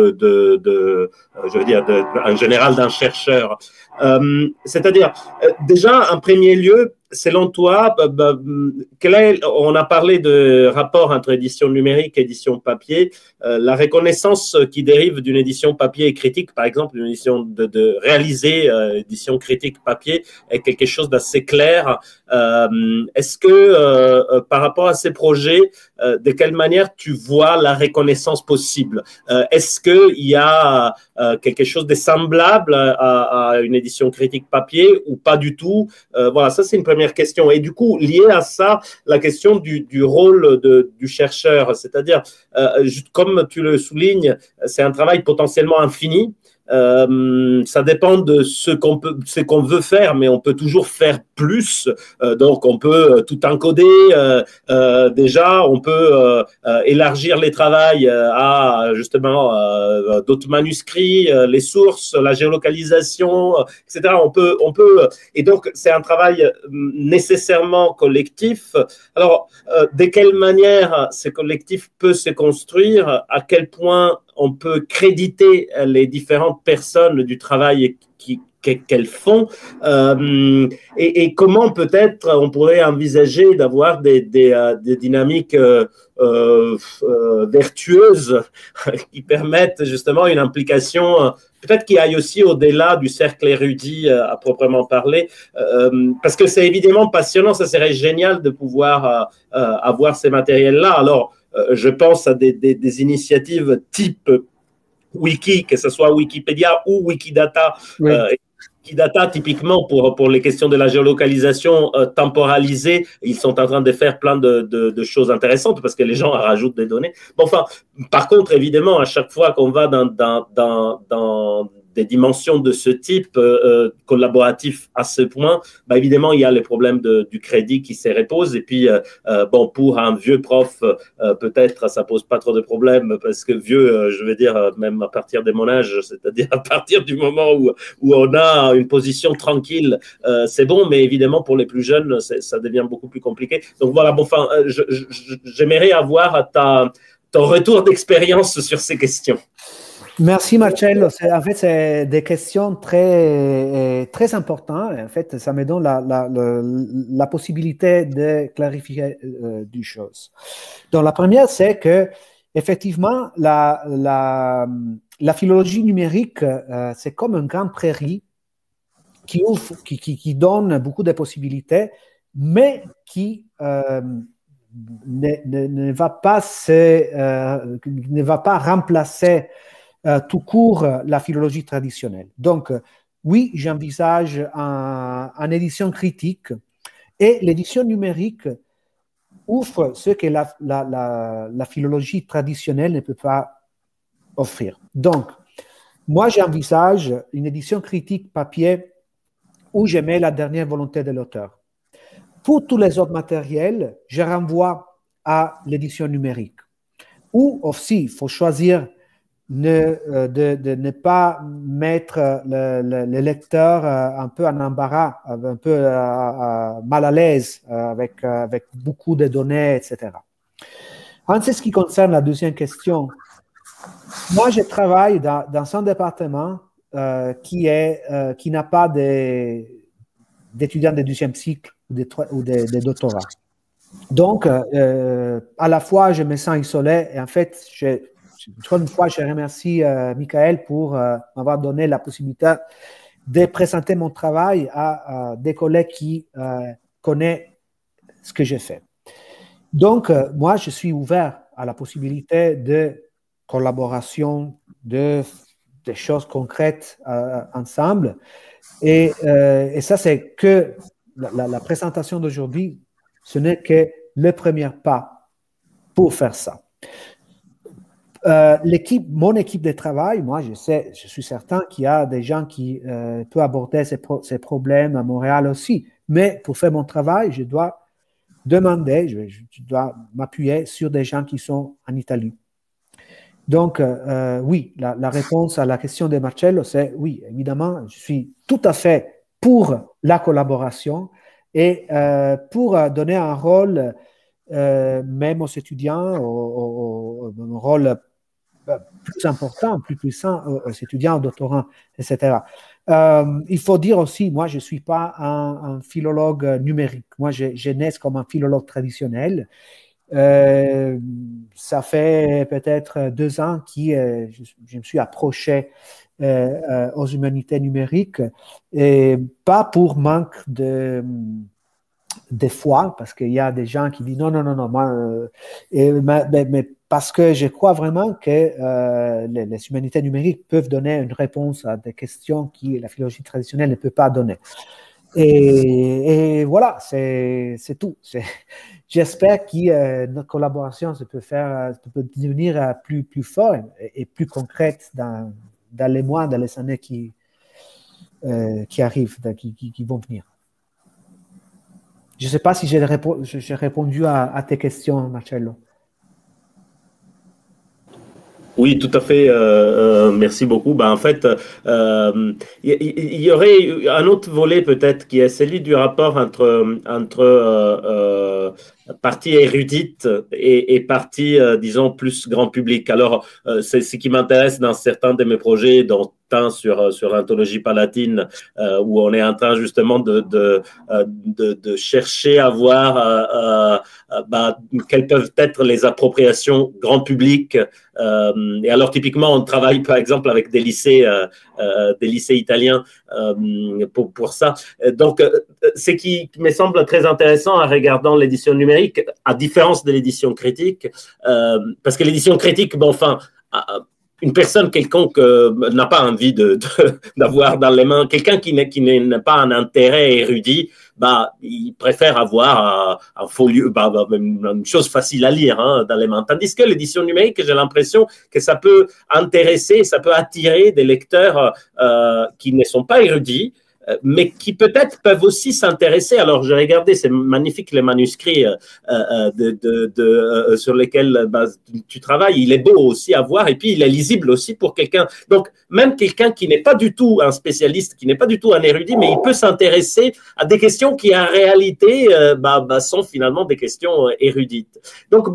en général d'un chercheur. C'est-à-dire, déjà, en premier lieu, selon toi, on a parlé de rapport entre édition numérique et édition papier. La reconnaissance qui dérive d'une édition papier et critique, par exemple, une édition réalisée, édition critique papier, est quelque chose d'assez clair. Est-ce que, par rapport à ces projets, de quelle manière tu vois la reconnaissance possible? Est-ce qu'il y a quelque chose de semblable à une édition critique papier ou pas du tout? Voilà, ça c'est une première première question. Et du coup, lié à ça, la question du rôle du chercheur, c'est-à-dire, comme tu le soulignes, c'est un travail potentiellement infini. Ça dépend de ce qu'on veut faire, mais on peut toujours faire plus. Donc, on peut tout encoder. Déjà, on peut élargir les travails à justement d'autres manuscrits, les sources, la géolocalisation, etc. On peut, et donc c'est un travail nécessairement collectif. Alors, de quelle manière ce collectif peut se construire? À quel point on peut créditer les différentes personnes du travail qu'elles font, et comment peut-être on pourrait envisager d'avoir des dynamiques vertueuses qui permettent justement une implication peut-être qui aille aussi au-delà du cercle érudit à proprement parler, parce que c'est évidemment passionnant, ça serait génial de pouvoir avoir ces matériels-là. Alors, je pense à des initiatives type Wiki, que ce soit Wikipédia ou Wikidata. Oui. Wikidata, typiquement, pour les questions de la géolocalisation temporalisée, ils sont en train de faire plein de choses intéressantes parce que les gens rajoutent des données. Bon, enfin, par contre, évidemment, à chaque fois qu'on va dans des dimensions de ce type collaboratif à ce point, bah évidemment, il y a les problèmes du crédit qui se reposent. Et puis, bon, pour un vieux prof, peut-être ça pose pas trop de problèmes parce que vieux, je veux dire, même à partir de mon âge, c'est-à-dire à partir du moment où on a une position tranquille, c'est bon. Mais évidemment, pour les plus jeunes, ça devient beaucoup plus compliqué. Donc voilà, bon, enfin, j'aimerais avoir ton retour d'expérience sur ces questions. Merci Marcello. En fait, c'est des questions très, très importantes. En fait, ça me donne la possibilité de clarifier des choses. Donc, la première, c'est que effectivement, la philologie numérique, c'est comme un grand prairie qui ouvre, qui donne beaucoup de possibilités, mais qui ne va pas remplacer tout court la philologie traditionnelle. Donc, oui, j'envisage une édition critique et l'édition numérique offre ce que la philologie traditionnelle ne peut pas offrir. Donc, moi, j'envisage une édition critique papier où je mets la dernière volonté de l'auteur. Pour tous les autres matériels, je renvoie à l'édition numérique. Ou aussi, il faut choisir de ne pas mettre le lecteur un peu en embarras, un peu mal à l'aise avec beaucoup de données, etc. En ce qui concerne la deuxième question, moi je travaille dans un département qui n'a pas d'étudiants de deuxième cycle ou de doctorat. Donc, à la fois, je me sens isolé et en fait, une fois, je remercie Michael pour m'avoir donné la possibilité de présenter mon travail à des collègues qui connaissent ce que j'ai fait. Donc, moi, je suis ouvert à la possibilité de collaboration, des choses concrètes ensemble. Et ça, c'est que la présentation d'aujourd'hui, ce n'est que le premier pas pour faire ça. Mon équipe de travail, moi, je suis certain qu'il y a des gens qui peuvent aborder ces problèmes à Montréal aussi. Mais pour faire mon travail, je dois demander, je dois m'appuyer sur des gens qui sont en Italie. Donc, oui, la réponse à la question de Marcello, c'est oui, évidemment, je suis tout à fait pour la collaboration et pour donner un rôle, même aux étudiants, un rôle plus important, plus puissant aux étudiants, aux doctorants, etc. Il faut dire aussi, moi, je ne suis pas un philologue numérique. Moi, je nais comme un philologue traditionnel. Ça fait peut-être 2 ans que je me suis approché aux humanités numériques, et pas pour manque de foi, parce qu'il y a des gens qui disent non, moi, mais parce que je crois vraiment que les humanités numériques peuvent donner une réponse à des questions que la philologie traditionnelle ne peut pas donner. Et voilà, c'est tout. J'espère que notre collaboration peut devenir plus forte et plus concrète dans les mois, dans les années qui arrivent, qui vont venir. Je ne sais pas si j'ai répondu à tes questions, Marcello. Oui, tout à fait. Merci beaucoup. En fait, il y aurait un autre volet peut-être qui est celui du rapport entre partie érudite et partie, disons, plus grand public. Alors, c'est ce qui m'intéresse dans certains de mes projets, dont un sur l'anthologie palatine, où on est en train justement de chercher à voir quelles peuvent être les appropriations grand public. Et alors, typiquement, on travaille par exemple avec des lycées italiens pour ça. Donc, ce qui me semble très intéressant en regardant l'édition numérique, à différence de l'édition critique, parce que l'édition critique, une personne quelconque n'a pas envie d'avoir dans les mains quelqu'un qui n'a pas un intérêt érudit. Il préfère avoir un folio, une chose facile à lire dans les mains. Tandis que l'édition numérique, j'ai l'impression que ça peut intéresser, ça peut attirer des lecteurs qui ne sont pas érudits, mais qui peut-être peuvent aussi s'intéresser. Alors, j'ai regardé, c'est magnifique les manuscrits sur lesquels tu travailles. Il est beau aussi à voir et puis il est lisible aussi pour quelqu'un. Donc, même quelqu'un qui n'est pas du tout un spécialiste, qui n'est pas du tout un érudit, mais il peut s'intéresser à des questions qui, en réalité, sont finalement des questions érudites. Donc,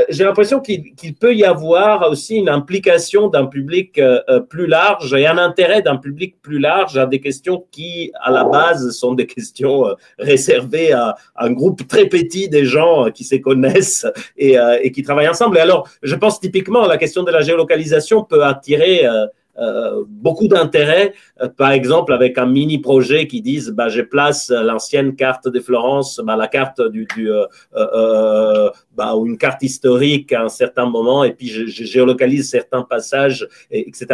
j'ai l'impression qu'il peut y avoir aussi une implication d'un public plus large et un intérêt d'un public plus large à des questions qui, à la base, sont des questions réservées à un groupe très petit des gens qui se connaissent et qui travaillent ensemble. Et alors, je pense typiquement à la question de la géolocalisation peut attirer beaucoup d'intérêt, par exemple avec un mini projet qui disent je place l'ancienne carte de Florence, la carte ou une carte historique à un certain moment et puis je géolocalise certains passages, etc.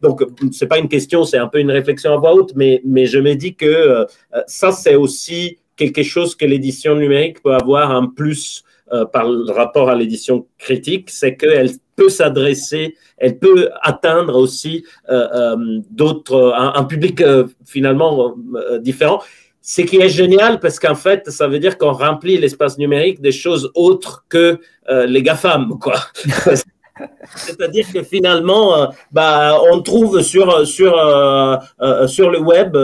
Donc c'est pas une question, c'est un peu une réflexion à voix haute, mais je me dis que ça c'est aussi quelque chose que l'édition numérique peut avoir un plus par rapport à l'édition critique, c'est qu'elle peut s'adresser, elle peut atteindre aussi un public finalement différent. Ce qui est génial parce qu'en fait, ça veut dire qu'on remplit l'espace numérique des choses autres que les GAFAM, quoi. C'est-à-dire que finalement, on trouve sur le web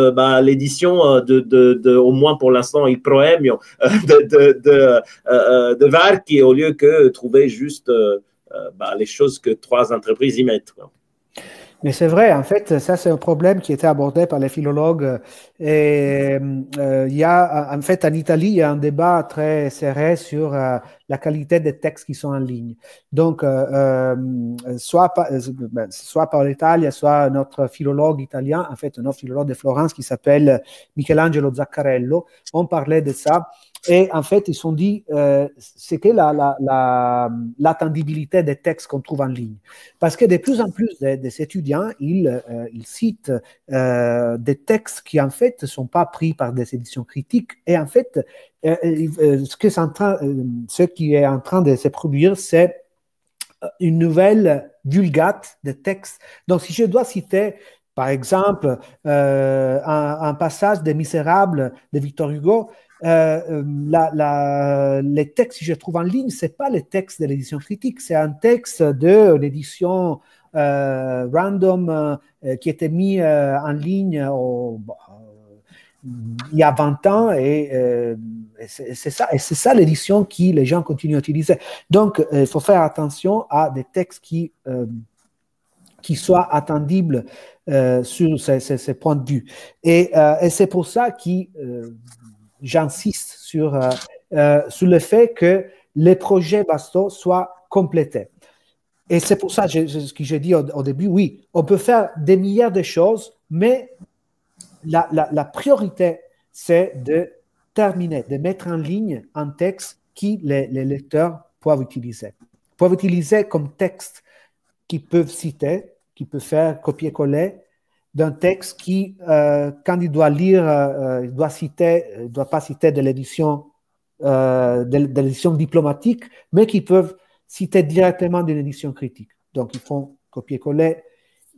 l'édition au moins pour l'instant, Il Proemio de Varchi, au lieu que trouver juste les choses que 3 entreprises y mettent. Mais c'est vrai, en fait, ça c'est un problème qui était abordé par les philologues. Et il y a, en fait, en Italie, il y a un débat très serré sur la qualité des textes qui sont en ligne. Donc, soit par l'Italie, soit notre philologue italien, en fait, notre philologue de Florence qui s'appelle Michelangelo Zaccarello, on parlait de ça. Et en fait, ils se sont dit, c'est que l'attendibilité des textes qu'on trouve en ligne. Parce que de plus en plus des étudiants, ils citent des textes qui, en fait, ne sont pas pris par des éditions critiques. Et en fait, ce qui est en train de se produire, c'est une nouvelle vulgate de textes. Donc, si je dois citer, par exemple, un passage des Misérables de Victor Hugo, les textes que je trouve en ligne, ce n'est pas les textes de l'édition critique, c'est un texte de l'édition random qui était mis en ligne il y a 20 ans et c'est ça l'édition que les gens continuent à utiliser. Donc, il faut faire attention à des textes qui soient attendibles sur ces points de vue. Et c'est pour ça que j'insiste sur le fait que les projets Basto soient complétés. Et c'est pour ça ce que j'ai dit au début, oui, on peut faire des milliards de choses, mais la priorité, c'est de terminer, de mettre en ligne un texte que les lecteurs peuvent utiliser. Comme texte qu'ils peuvent citer, qu'ils peuvent faire copier-coller d'un texte qui, quand il doit lire, il doit pas citer de l'édition diplomatique, mais qui peuvent citer directement d'une édition critique. Donc, ils font copier-coller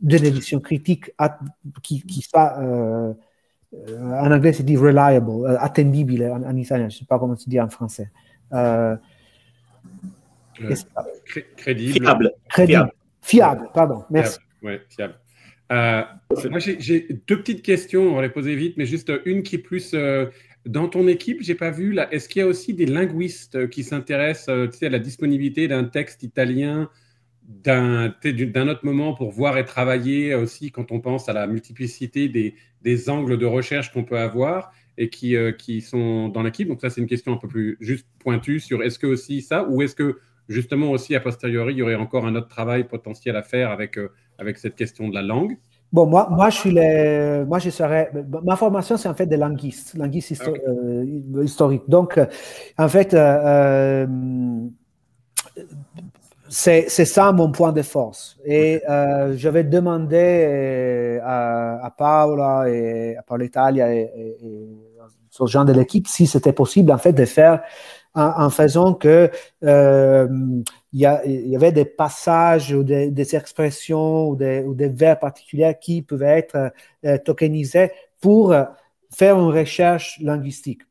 d'une édition critique qui soit, en anglais, c'est dit reliable, attendibile en italien, je ne sais pas comment se dit en français. Crédible. Fiable, pardon, merci. Oui, fiable. Moi, j'ai deux petites questions, on va les poser vite, mais juste une qui est plus dans ton équipe, j'ai pas vu là. Est-ce qu'il y a aussi des linguistes qui s'intéressent à la disponibilité d'un texte italien d'un autre moment pour voir et travailler aussi quand on pense à la multiplicité des angles de recherche qu'on peut avoir et qui sont dans l'équipe? Donc ça, c'est une question un peu plus juste pointue sur est-ce que aussi ça, ou est-ce que justement aussi a posteriori, il y aurait encore un autre travail potentiel à faire avec cette question de la langue? Bon, moi, je serais. Ma formation, c'est en fait de linguiste historique. Donc, en fait, c'est ça mon point de force. Et je vais demander à Paola et à Paola Italia et aux gens de l'équipe si c'était possible, en fait, de faire en faisant que il y avait des passages ou des expressions ou des verbes particuliers qui pouvaient être tokenisés pour faire une recherche linguistique.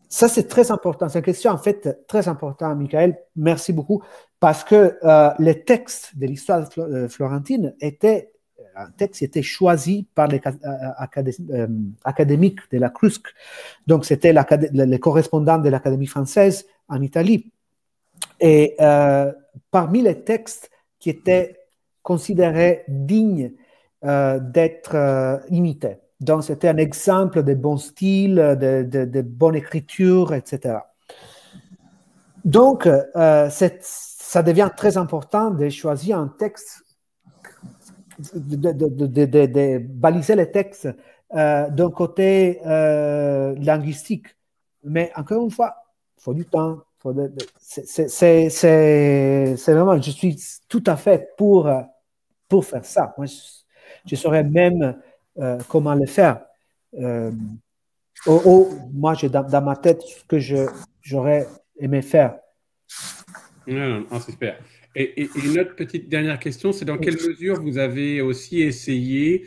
Ça, c'est très important. C'est une question, en fait, très importante, Michael. Merci beaucoup. Parce que les textes de l'histoire florentine étaient choisi par les académiques de la Crusque. Donc, c'était les correspondants de l'Académie française en Italie. Et parmi les textes qui étaient considérés dignes d'être imités. Donc, c'était un exemple de bon style, de bonne écriture, etc. Donc, ça devient très important de choisir un texte, de baliser les textes d'un côté linguistique. Mais encore une fois, il faut du temps. C'est vraiment, je suis tout à fait pour faire ça. Moi, je saurais même comment le faire. Moi, j'ai dans ma tête ce que j'aurais aimé faire. Non, c'est super. Et une autre petite dernière question, c'est dans quelle mesure vous avez aussi essayé,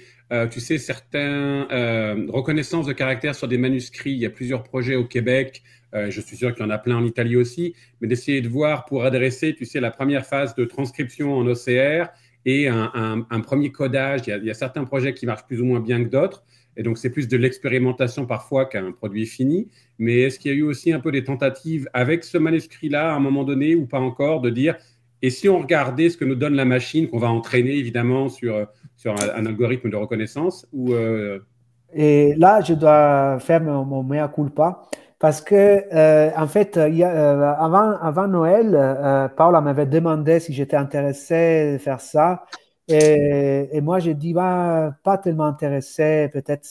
tu sais, certaines reconnaissances de caractère sur des manuscrits. Il y a plusieurs projets au Québec, je suis sûr qu'il y en a plein en Italie aussi, mais d'essayer de voir pour adresser, tu sais, la première phase de transcription en OCR et un premier codage. Il y a certains projets qui marchent plus ou moins bien que d'autres. Et donc, c'est plus de l'expérimentation parfois qu'un produit fini. Mais est-ce qu'il y a eu aussi un peu des tentatives avec ce manuscrit-là à un moment donné ou pas encore de dire, et si on regardait ce que nous donne la machine, qu'on va entraîner évidemment sur un algorithme de reconnaissance Et là, je dois faire mon mea culpa parce que, en fait, avant Noël, Paola m'avait demandé si j'étais intéressé de faire ça. Et moi, j'ai dit, pas tellement intéressé, peut-être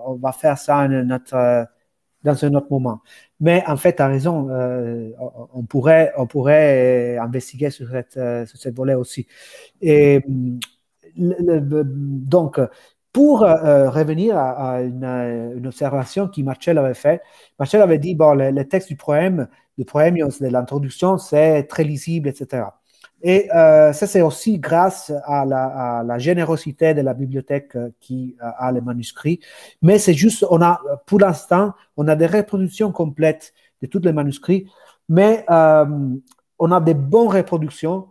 on va faire ça dans un autre moment. Mais en fait, tu as raison, on pourrait investiguer sur cette volet aussi. Et donc, pour revenir à une observation que Marcel avait faite, Marcel avait dit, bon, le texte du poème, de l'introduction, c'est très lisible, etc. Et ça, c'est aussi grâce à la générosité de la bibliothèque qui a les manuscrits. Mais c'est juste, pour l'instant, on a des reproductions complètes de tous les manuscrits, mais on a des bonnes reproductions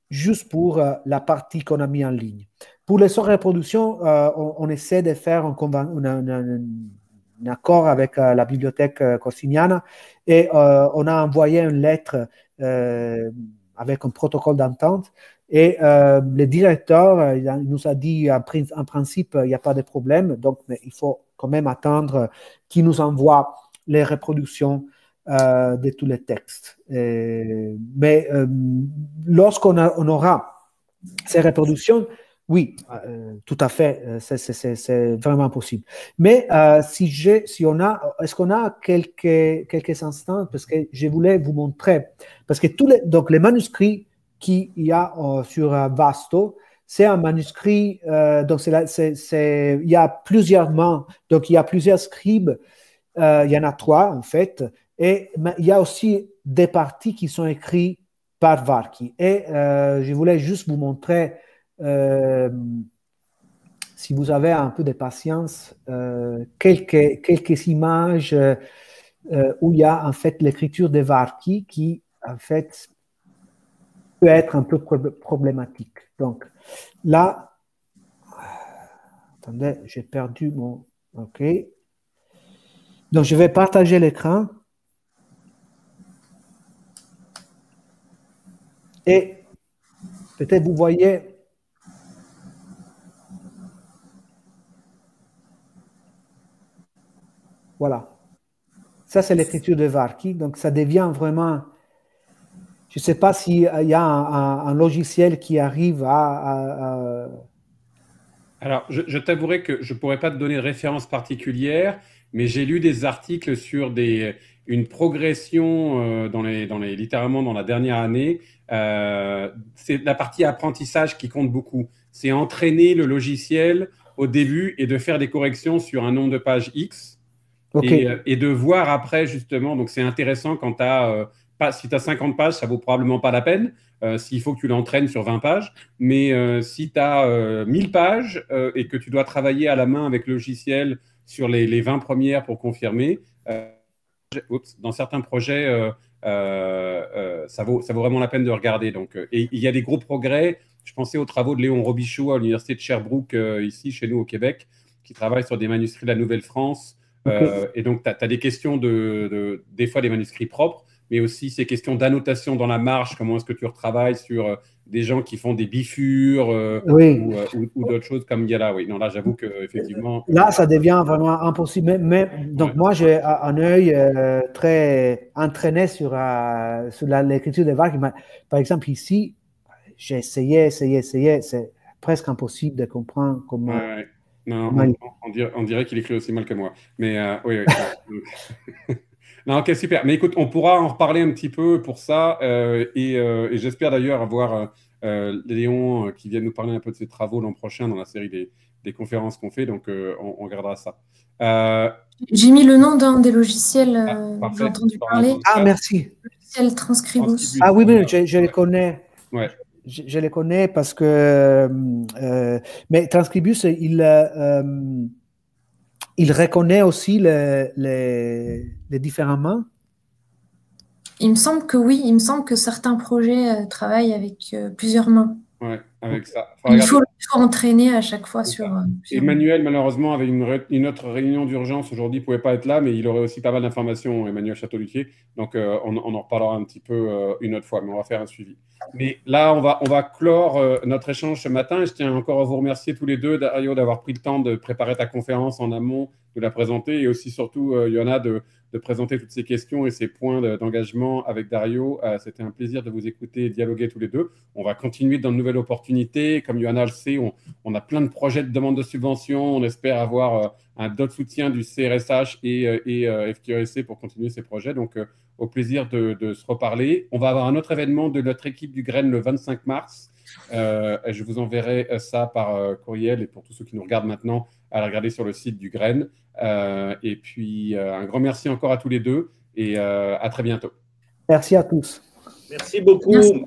juste pour la partie qu'on a mis en ligne. Pour les autres reproductions, on essaie de faire un accord avec la bibliothèque Corsiniana et on a envoyé une lettre avec un protocole d'entente. Et le directeur il nous a dit, en principe, il n'y a pas de problème, donc mais il faut quand même attendre qu'il nous envoie les reproductions de tous les textes. Mais lorsqu'on aura ces reproductions, oui, tout à fait, c'est vraiment possible. Mais est-ce qu'on a quelques instants, parce que je voulais vous montrer, parce que donc les manuscrits qu'il y a sur Vasto, c'est un manuscrit, donc il y a plusieurs mains, donc il y a plusieurs scribes, il y en a 3 en fait, et il y a aussi des parties qui sont écrites par Varchi. Et je voulais juste vous montrer, si vous avez un peu de patience, quelques images où il y a en fait l'écriture de Varchi qui en fait peut être un peu problématique. Donc là, attendez, j'ai perdu mon... OK. Donc je vais partager l'écran. Et peut-être vous voyez... Voilà. Ça, c'est l'écriture de Varchi. Donc, ça devient vraiment... Je ne sais pas s'il y a un logiciel qui arrive à... Alors, je t'avouerai que je ne pourrais pas te donner de référence particulière, mais j'ai lu des articles sur une progression littéralement dans la dernière année. C'est la partie apprentissage qui compte beaucoup. C'est entraîner le logiciel au début et de faire des corrections sur un nombre de pages X. Okay. Et de voir après, justement, donc c'est intéressant quand tu as, si tu as 50 pages, ça vaut probablement pas la peine, s'il faut que tu l'entraînes sur 20 pages, mais si tu as 1000 pages et que tu dois travailler à la main avec le logiciel sur les 20 premières pour confirmer, dans certains projets, ça vaut vraiment la peine de regarder. Donc, et il y a des gros progrès. Je pensais aux travaux de Léon Robichaud à l'université de Sherbrooke, ici, chez nous au Québec, qui travaille sur des manuscrits de la Nouvelle-France. Okay. Et donc, tu as des questions des fois des manuscrits propres, mais aussi ces questions d'annotation dans la marge. Comment est-ce que tu retravailles sur des gens qui font des bifures oui. ou d'autres choses comme il y a là. Oui, non, là, j'avoue qu'effectivement… Là, ça devient vraiment impossible. Donc, ouais. Moi, j'ai un œil très entraîné sur l'écriture de Varchi. Par exemple, ici, j'ai essayé. C'est presque impossible de comprendre comment… Ouais. Non, on dirait qu'il écrit aussi mal que moi. Mais oui. Non, ok, super. Mais écoute, on pourra en reparler un petit peu pour ça. Et j'espère d'ailleurs avoir Léon qui vienne nous parler un peu de ses travaux l'an prochain dans la série des conférences qu'on fait. Donc, on regardera ça. J'ai mis le nom d'un des logiciels que j'ai entendu parler. Ah, merci. Le logiciel Transcribus. Ah oui, je le connais. Ouais. Je les connais parce que mais Transcribus il reconnaît aussi les différents mains. Il me semble que oui, il me semble que certains projets travaillent avec plusieurs mains. Ouais, avec ça. Il faut entraîner à chaque fois sur. Emmanuel, malheureusement, avait une autre réunion d'urgence aujourd'hui, il ne pouvait pas être là, mais il aurait aussi pas mal d'informations, Emmanuel Château-Luthier. Donc, on en reparlera un petit peu une autre fois, mais on va faire un suivi. Mais là, on va clore notre échange ce matin. Et je tiens encore à vous remercier tous les deux, Dario, d'avoir pris le temps de préparer ta conférence en amont, de la présenter, et aussi surtout, Yona, de présenter toutes ces questions et ces points d'engagement avec Dario. C'était un plaisir de vous écouter et dialoguer tous les deux. On va continuer dans de nouvelles opportunités. Comme Yona le sait, on a plein de projets de demande de subventions. On espère avoir d'autres soutiens du CRSH et FQRSC pour continuer ces projets. Donc, au plaisir de se reparler. On va avoir un autre événement de notre équipe du Graine le 25 mars. Je vous enverrai ça par courriel et pour tous ceux qui nous regardent maintenant, à la regarder sur le site du Graine. Et puis, un grand merci encore à tous les deux et à très bientôt. Merci à tous. Merci beaucoup. Merci.